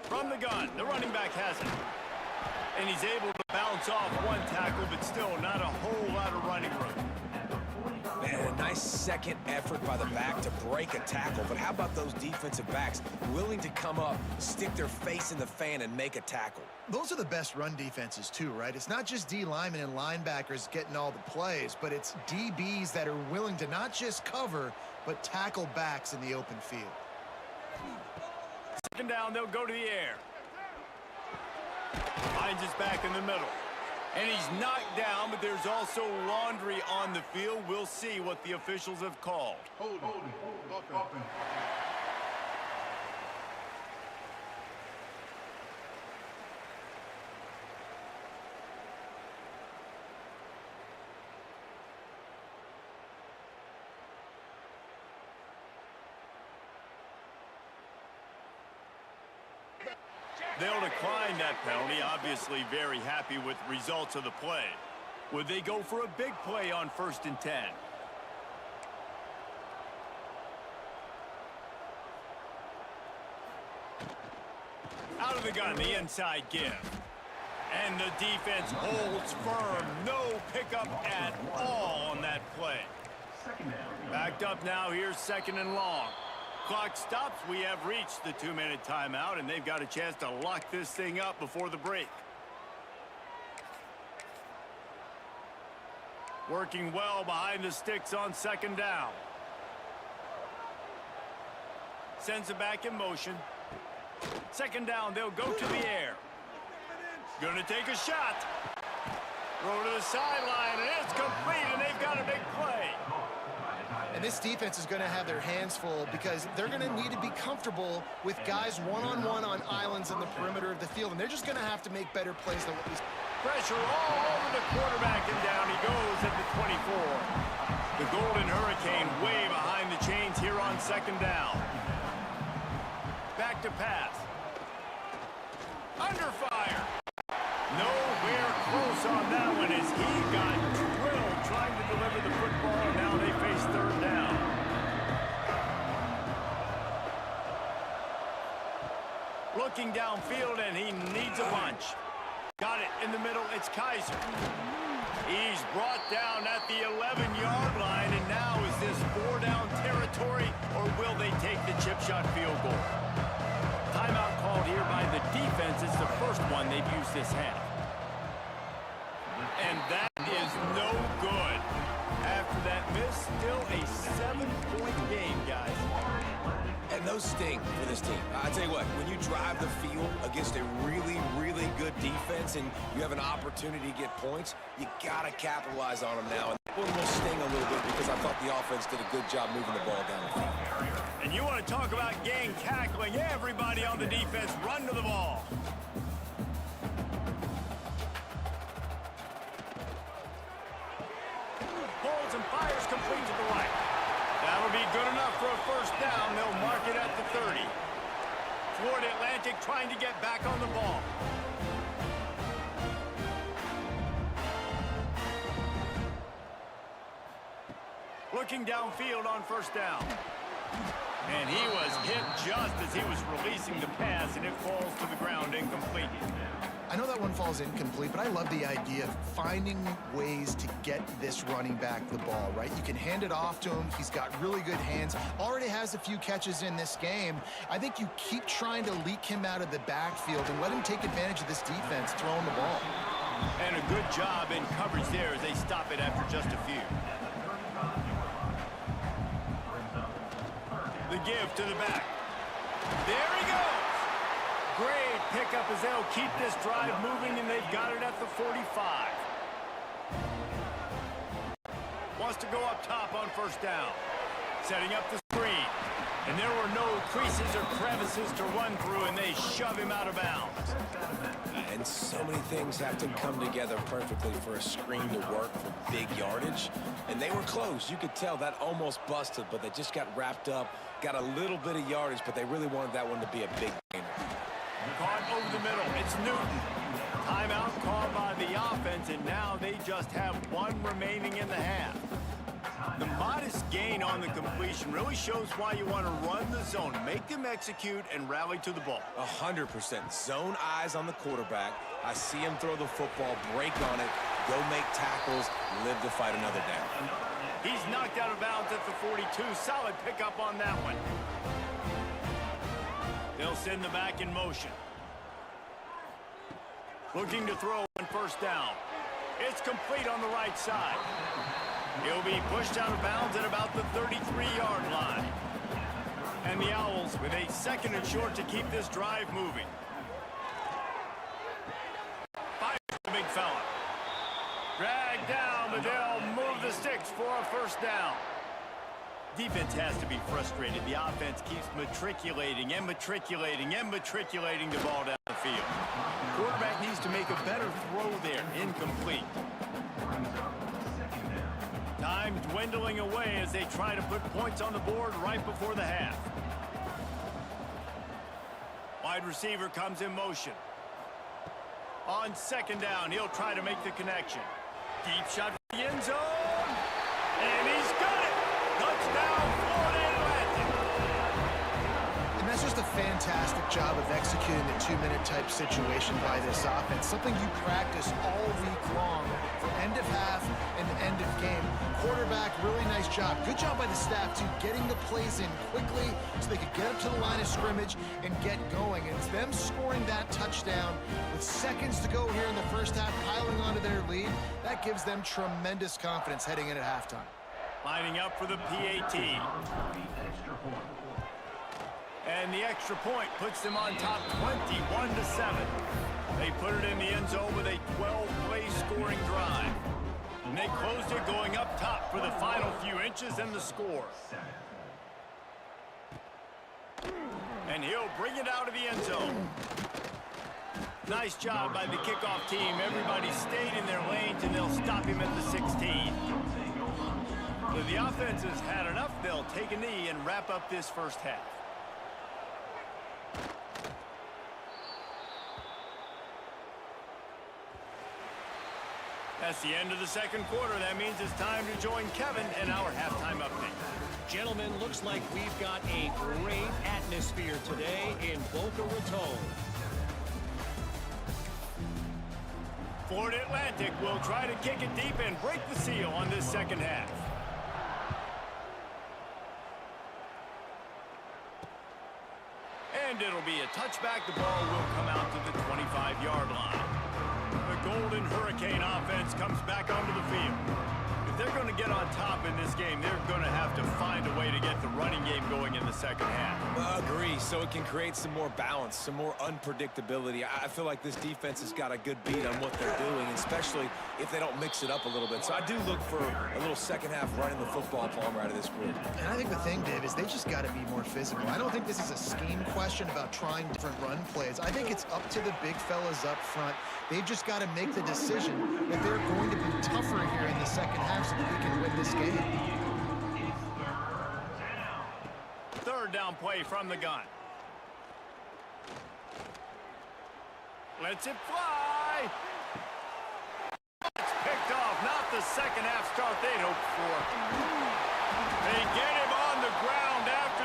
From the gun, the running back has it. And he's able to bounce off one tackle, but still not a whole lot of running room. Man, a nice second effort by the back to break a tackle. But how about those defensive backs willing to come up, stick their face in the fan, and make a tackle? Those are the best run defenses too, right? It's not just D linemen and linebackers getting all the plays, but it's DBs that are willing to not just cover, but tackle backs in the open field. Second down, they'll go to the air. Finds his back in the middle. And he's knocked down, but there's also laundry on the field. We'll see what the officials have called. Hold it. They'll decline that penalty, obviously very happy with the results of the play. Would they go for a big play on 1st and 10? Out of the gun, the inside give. And the defense holds firm. No pickup at all on that play. Backed up now, here's 2nd and long. Clock stops. We have reached the 2-minute timeout, and they've got a chance to lock this thing up before the break. Working well behind the sticks on 2nd down. Sends it back in motion. 2nd down, they'll go to the air. Gonna take a shot. Throw to the sideline, and it's complete, and they've got a big play. And this defense is going to have their hands full because they're going to need to be comfortable with guys one-on-one on islands in the perimeter of the field, and they're just going to have to make better plays than what we... Pressure all over the quarterback, and down he goes at the 24. The Golden Hurricane way behind the chains here on 2nd down. Back to pass. Under fire. Nowhere close on that one as he got drilled trying to deliver the football, and now they face 3rd down. Looking downfield, and he needs a bunch. Got it in the middle. It's Kaiser. He's brought down at the 11-yard line, and now is this 4-down territory, or will they take the chip shot field goal? Timeout called here by the defense. It's the first one they've used this half. And that is no good. After that miss, still a 7-point game, guys. And those sting for this team. I tell you what, when you drive the field against a really, really good defense and you have an opportunity to get points, you got to capitalize on them now. And that one will sting a little bit because I thought the offense did a good job moving the ball down the field. And you want to talk about gang tackling. Everybody on the defense run to the ball. Holds and fires complete to the right. That'll be good enough for a first down. They'll mark it at the 30. Florida Atlantic trying to get back on the ball. Looking downfield on first down. And he was hit just as he was releasing the pass, and it falls to the ground incomplete. I know that one falls incomplete, but I love the idea of finding ways to get this running back the ball, right? You can hand it off to him. He's got really good hands. Already has a few catches in this game. I think you keep trying to leak him out of the backfield and let him take advantage of this defense throwing the ball. And a good job in coverage there as they stop it after just a few. The give to the back. There he goes. Great pickup as they'll keep this drive moving, and they've got it at the 45. Wants to go up top on first down. Setting up the screen. And there were no creases or crevices to run through, and they shove him out of bounds. And so many things have to come together perfectly for a screen to work for big yardage. And they were close. You could tell that almost busted, but they just got wrapped up, got a little bit of yardage, but they really wanted that one to be a big gainer. Caught over the middle. It's Newton. Timeout called by the offense, and now they just have one remaining in the half. The modest gain on the completion really shows why you want to run the zone, make them execute, and rally to the ball. 100%. Zone eyes on the quarterback. I see him throw the football, break on it, go make tackles, live to fight another down. He's knocked out of bounds at the 42. Solid pickup on that one. They'll send the back in motion. Looking to throw on first down. It's complete on the right side. He'll be pushed out of bounds at about the 33-yard line. And the Owls with a second and short to keep this drive moving. Fires the big fella. Dragged down, but they'll move the sticks for a first down. Defense has to be frustrated. The offense keeps matriculating and matriculating and matriculating the ball down the field. Quarterback needs to make a better throw there. Incomplete. Time dwindling away as they try to put points on the board right before the half. Wide receiver comes in motion. On second down, he'll try to make the connection. Deep shot for the end zone. And he's got it. Touchdown, Florida Atlantic. And that's just a fantastic job of executing the two-minute type situation by this offense. Something you practice all week long for end of half and end of game. Quarterback, really nice job. Good job by the staff, too, getting the plays in quickly so they could get up to the line of scrimmage and get going. And it's them scoring that touchdown with seconds to go here in the first half, piling onto their lead. That gives them tremendous confidence heading in at halftime. Lining up for the PAT. And the extra point puts them on top 21-7. They put it in the end zone with a 12-play scoring drive. And they closed it going up top for the final few inches and the score. And he'll bring it out of the end zone. Nice job by the kickoff team. Everybody stayed in their lanes, and they'll stop him at the 16. So the offense has had enough. They'll take a knee and wrap up this first half. That's the end of the second quarter. That means it's time to join Kevin in our halftime update. Gentlemen, looks like we've got a great atmosphere today in Boca Raton. Florida Atlantic will try to kick it deep and break the seal on this second half. And it'll be a touchback. The ball will come out to the 25-yard line. The Golden Hurricane offense comes back onto the field. If they're going to get on top in this game, they're going to have to find a way to get the running game going in the second half. Agree, so it can create some more balance, some more unpredictability. I feel like this defense has got a good beat on what they're doing, especially if they don't mix it up a little bit. So I do look for a little second half running the football Palmer out of this group. And I think the thing, Dave, is they just got to be more physical. I don't think this is a scheme question about trying different run plays. I think it's up to the big fellas up front. They've just got to make the decision that they're going to be tougher here in the second half so that we can win this game. Third down play from the gun. Lets it fly. It's picked off. Not the second half start they'd hoped for. They get him on the ground after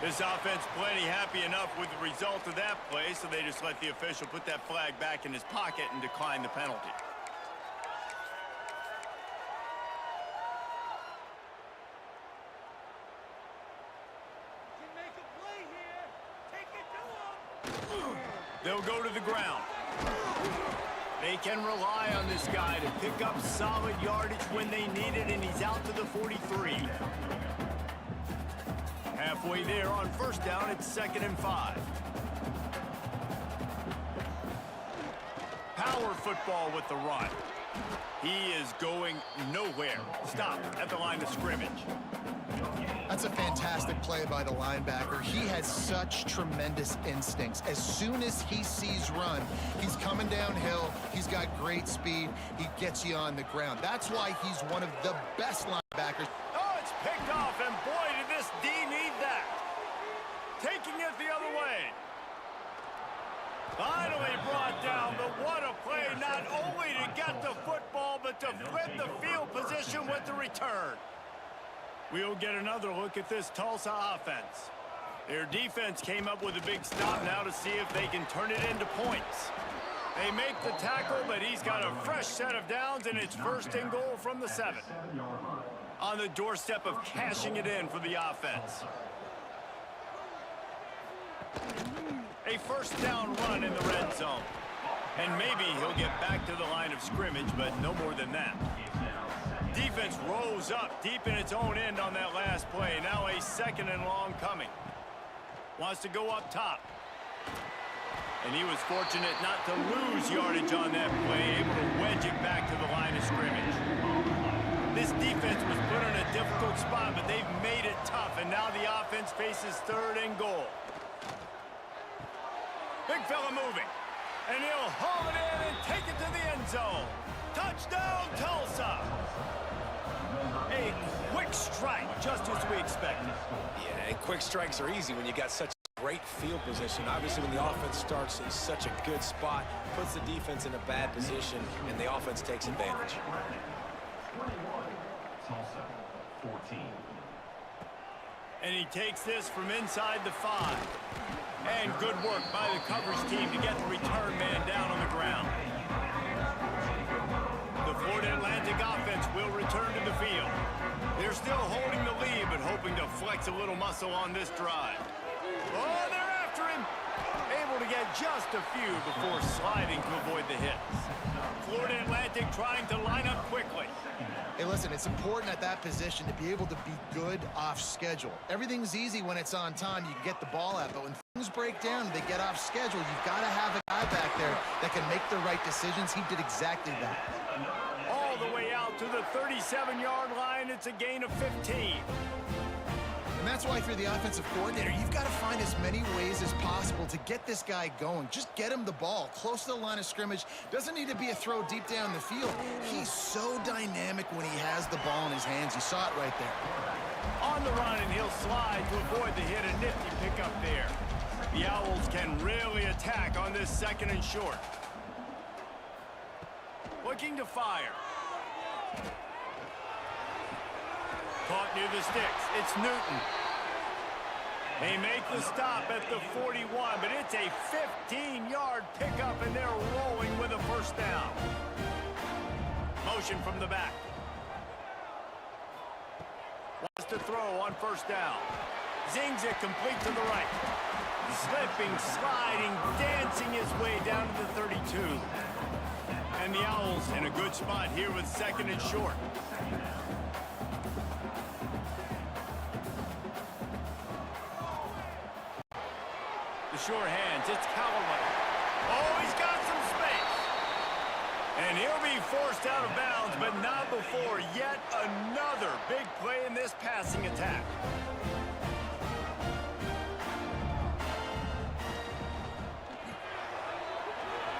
This offense plenty happy enough with the result of that play, so they just let the official put that flag back in his pocket and decline the penalty. They'll go to the ground. They can rely on this guy to pick up solid yardage when they need it, and he's out to the 43. Halfway there on first down, it's 2nd and 5. Power football with the run. He is going nowhere. Stop at the line of scrimmage. That's a fantastic play by the linebacker. He has such tremendous instincts. As soon as he sees run, he's coming downhill. He's got great speed. He gets you on the ground. That's why he's one of the best linebackers. Oh, it's picked off, and boy, did this D need that. Taking it the other way. Finally brought down, but what a play, not only to get the football, but to flip the field position with the return. We'll get another look at this Tulsa offense. Their defense came up with a big stop now to see if they can turn it into points. They make the tackle, but he's got a fresh set of downs, and it's 1st and goal from the 7. On the doorstep of cashing it in for the offense. A 1st down run in the red zone. And maybe he'll get back to the line of scrimmage, but no more than that. Defense rose up deep in its own end on that last play. Now a 2nd and long coming. Wants to go up top. And he was fortunate not to lose yardage on that play, able to wedge it back to the line of scrimmage. This defense was put in a difficult spot, but they've made it tough, and now the offense faces 3rd and goal. Big fella moving. And he'll haul it in and take it to the end zone. Touchdown, Tulsa! A quick strike, just as we expected. Yeah, and quick strikes are easy when you got such great field position. Obviously, when the offense starts in such a good spot, puts the defense in a bad position, and the offense takes advantage. 21, Tulsa, 14. And he takes this from inside the 5. And good work by the coverage team to get the return man down on the ground. The Florida Atlantic offense will return to the field. They're still holding the lead, but hoping to flex a little muscle on this drive. Oh, they're after him. Able to get just a few before sliding to avoid the hits. Florida Atlantic trying to line up quickly. Hey, listen, it's important at that position to be able to be good off schedule. Everything's easy when it's on time. You can get the ball out, but when things break down and they get off schedule, you've got to have a guy back there that can make the right decisions. He did exactly that. All the way out to the 37-yard line. It's a gain of 15. And that's why if you're the offensive coordinator, you've got to find as many ways as possible to get this guy going. Just get him the ball close to the line of scrimmage. Doesn't need to be a throw deep down the field. He's so dynamic when he has the ball in his hands. You saw it right there. On the run, and he'll slide to avoid the hit. A nifty pickup there. The Owls can really attack on this 2nd and short. Looking to fire. Caught near the sticks. It's Newton. They make the stop at the 41, but it's a 15-yard pickup, and they're rolling with a 1st down. Motion from the back. Wants to throw on 1st down. Zings it complete to the right. Slipping, sliding, dancing his way down to the 32. And the Owls in a good spot here with 2nd and short. The sure hands, it's Callaway. Oh, he's got some space. And he'll be forced out of bounds, but not before yet another big play in this passing attack.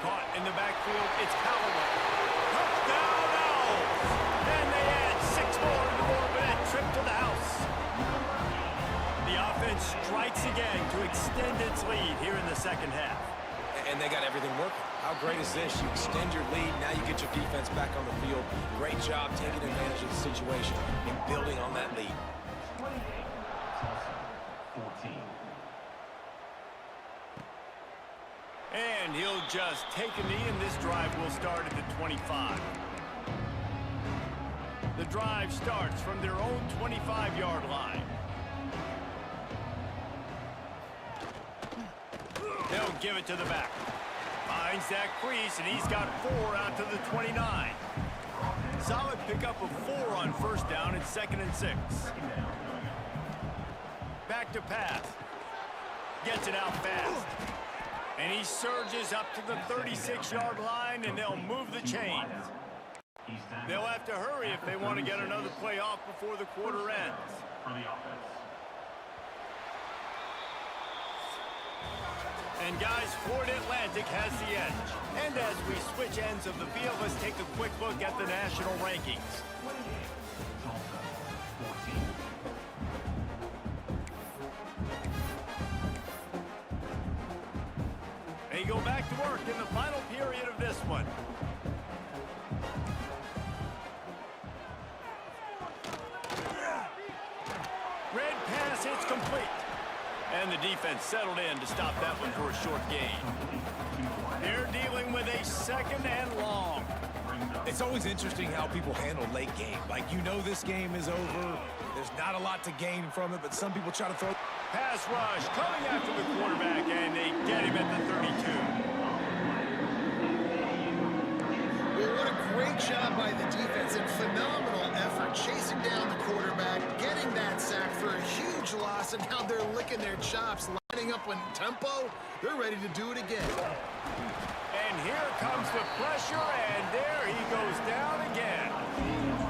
Caught in the backfield, it's Callaway. Touchdown Owls! And they add 6 more to the board with that trip to the house. The offense strikes again to extend its lead here in the 2nd half. And they got everything working. How great is this? You extend your lead, now you get your defense back on the field. Great job taking advantage of the situation and building on that lead. 28, Tulsa, 14. And he'll just take a knee, and this drive will start at the 25. The drive starts from their own 25-yard line. They'll give it to the back. Finds that crease, and he's got 4 out to the 29. Solid pickup of 4 on first down at 2nd and 6. Back to pass. Gets it out fast. And he surges up to the 36-yard line, and they'll move the chains. They'll have to hurry if they want to get another play off before the quarter ends. For the offense. And guys, Florida Atlantic has the edge. And as we switch ends of the field, let's take a quick look at the national rankings. 28. Tulsa, 14. They go back to work in the final period of this one. Red pass, it's complete. And the defense settled in to stop that one for a short gain. They're dealing with a 2nd and long. It's always interesting how people handle late game. Like, you know this game is over. There's not a lot to gain from it, but some people try to throw. Pass rush coming after the quarterback, and they get him at the 32. Well, what a great job by the defense and phenomenal effort chasing down the quarterback, getting that sack for a huge loss, and now they're licking their chops, lining up on tempo. They're ready to do it again. And here comes the pressure, and there he goes down again.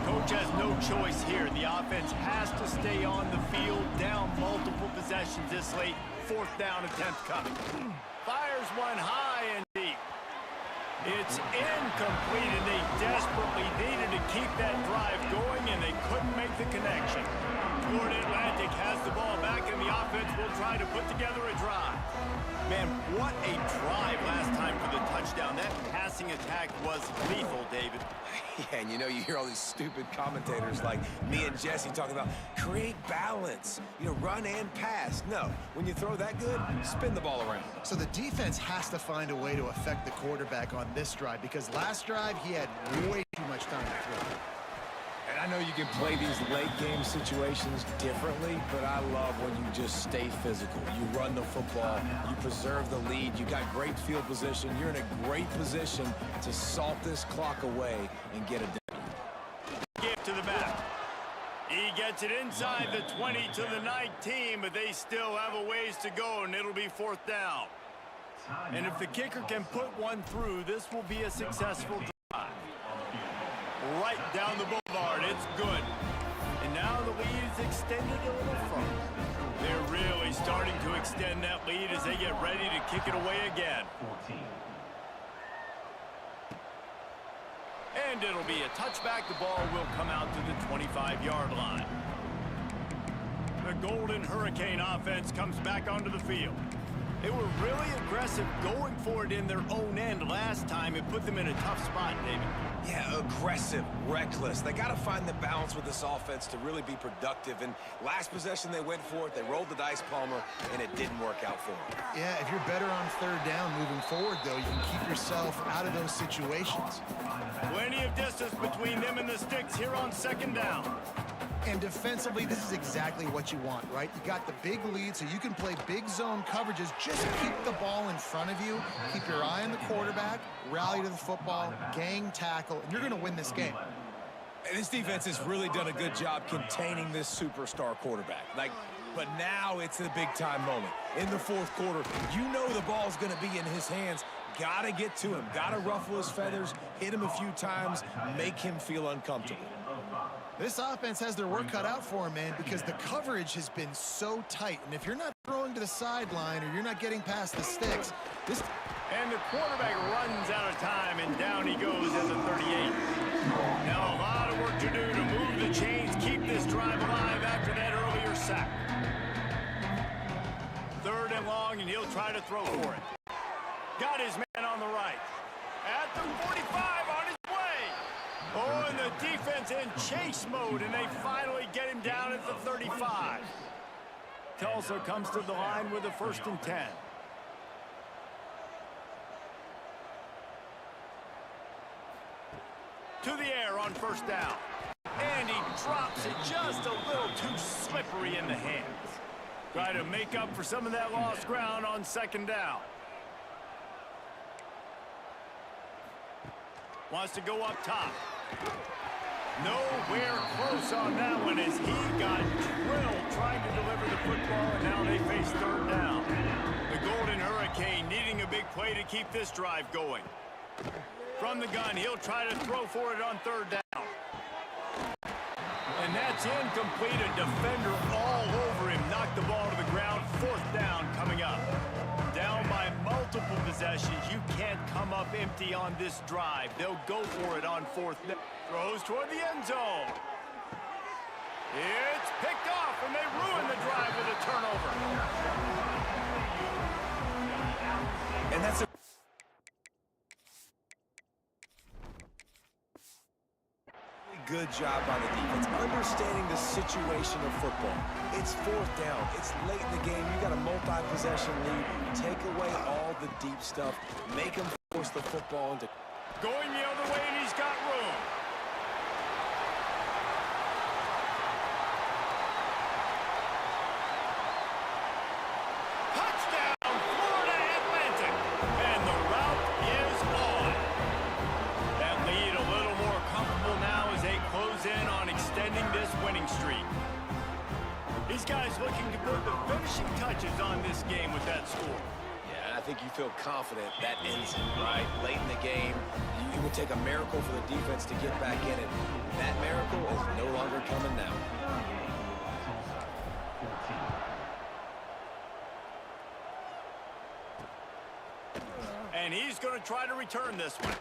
Coach has no choice here. The offense has to stay on the field, down multiple possessions this late. 4th down attempt coming. Fires one high and deep. It's incomplete, and they desperately needed to keep that drive going, and they couldn't make the connection. Florida Atlantic has the ball back, and the offense will try to put together a drive. Man, what a drive last time for the touchdown. That passing attack was lethal, David. Yeah, and you know, you hear all these stupid commentators like me and Jesse talking about create balance, you know, run and pass. No, when you throw that good, spin the ball around. So the defense has to find a way to affect the quarterback on this drive, because last drive he had way too much time to throw. And I know you can play these late game situations differently, but I love when you just stay physical. You run the football, you preserve the lead, you got great field position, you're in a great position to salt this clock away and get a W. Give to the back. He gets it inside the 20 to the 19, but they still have a ways to go, and it'll be 4th down. And if the kicker can put one through, this will be a successful drive. Right down the boulevard, it's good. And now the lead is extended a little further. They're really starting to extend that lead as they get ready to kick it away again. 14. And it'll be a touchback. The ball will come out to the 25-yard line. The Golden Hurricane offense comes back onto the field. They were really aggressive going for it in their own end last time. It put them in a tough spot, David. Yeah, aggressive, reckless. They got to find the balance with this offense to really be productive. And last possession, they went for it. They rolled the dice, Palmer, and it didn't work out for them. Yeah, if you're better on 3rd down moving forward, though, you can keep yourself out of those situations. Plenty of distance between them and the sticks here on 2nd down. And defensively, this is exactly what you want, right? You got the big lead, so you can play big zone coverages. Just keep the ball in front of you. Keep your eye on the quarterback. Rally to the football. Gang tackle. And you're going to win this game. And this defense has really done a good job containing this superstar quarterback. But now it's the big-time moment. In the 4th quarter, you know the ball's going to be in his hands. Got to get to him. Got to ruffle his feathers, hit him a few times, make him feel uncomfortable. This offense has their work cut out for him, man, because the coverage has been so tight. And if you're not throwing to the sideline or you're not getting past the sticks, this... And the quarterback runs out of time, and down he goes at the 38. Now a lot of work to do to move the chains, keep this drive alive after that earlier sack. 3rd and long, and he'll try to throw for it. Got his man on the right. At the 45, on his way. Oh, and the defense in chase mode, and they finally get him down at the 35. Tulsa comes to the line with a 1st and 10. To the air on 1st down. And he drops it just a little too slippery in the hands. Try to make up for some of that lost ground on 2nd down. Wants to go up top. Nowhere close on that one as he got drilled trying to deliver the football, and now they face 3rd down. The Golden Hurricane needing a big play to keep this drive going. From the gun, he'll try to throw for it on 3rd down. And that's incomplete. A defender all over him. Knocked the ball to the ground. 4th down coming up. Down by multiple possessions. You can't come up empty on this drive. They'll go for it on 4th down. Throws toward the end zone. It's picked off, and they ruin the drive with a turnover. And that's a good job by the defense, understanding the situation of football. It's 4th down. It's late in the game. You got a multi-possession lead. Take away all the deep stuff. Make them force the football into... Going the other way, and he's got room. Touchdown, Florida Atlantic. And the route is on. That lead a little more comfortable now as they close in on extending this winning streak. These guys looking to put the finishing touches on this game with that score. Yeah, I think you feel confident that ends it, right? Late in the game, it would take a miracle for the defense to get back in it. That miracle is no longer coming now. And he's going to try to return this one.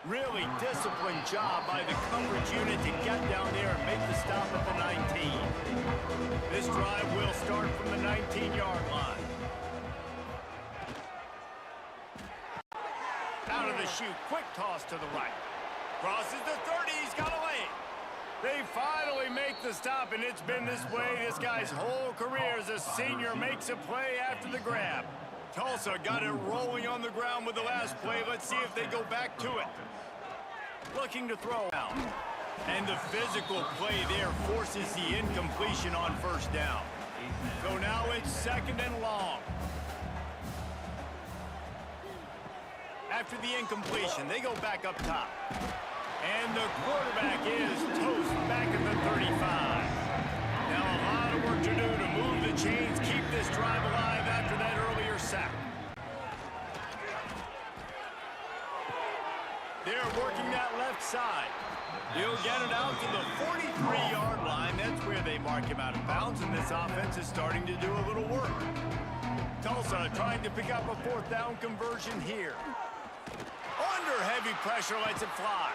Really disciplined job by the coverage unit to get down there and make the stop at the 19. This drive will start from the 19-yard line. Out of the chute, quick toss to the right. Crosses the 30, he's got a lane. They finally make the stop, and it's been this way this guy's whole career as a senior makes a play after the grab. Tulsa got it rolling on the ground with the last play. Let's see if they go back to it. Looking to throw out. And the physical play there forces the incompletion on 1st down. So now it's 2nd and long. After the incompletion, they go back up top. And the quarterback is toast back at the 35. Now a lot of work to do to move the chains, keep this drive alive after that earlier sack. They're working that left side. He'll get it out to the 43-yard line. That's where they mark him out of bounds, and this offense is starting to do a little work. Tulsa trying to pick up a 4th down conversion here. Under heavy pressure, lets it fly.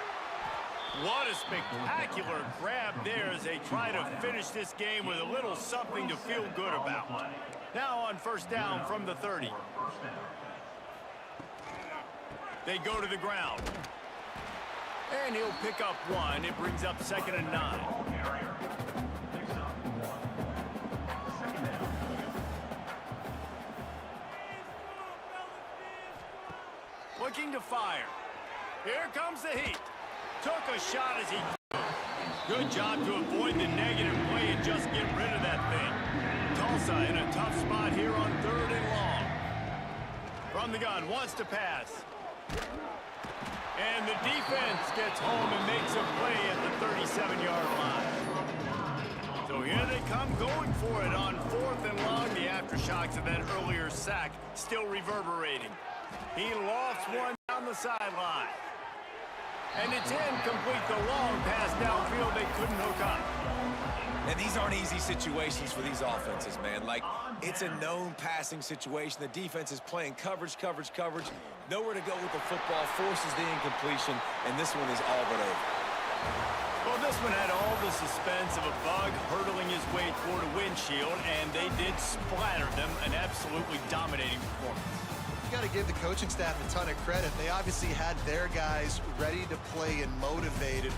What a spectacular grab there as they try to finish this game with a little something to feel good about. Now on 1st down from the 30. They go to the ground. And he'll pick up 1. It brings up 2nd and 9. Looking to fire. Here comes the heat. Took a shot as he threw. Good job to avoid the negative play and just get rid of that thing. Tulsa in a tough spot here on 3rd and long. From the gun, wants to pass. And the defense gets home and makes a play at the 37-yard line. So here they come going for it on 4th and long. The aftershocks of that earlier sack still reverberating. He lofts one down the sideline. And it's incomplete. The long pass downfield, they couldn't hook up. And these aren't easy situations for these offenses, man. Like, it's a known passing situation. The defense is playing coverage. Nowhere to go with the football, forces the incompletion, and this one is all but over. Well, this one had all the suspense of a bug hurtling his way toward a windshield, and they did splatter them. An absolutely dominating performance. You got to give the coaching staff a ton of credit. They obviously had their guys ready to play and motivated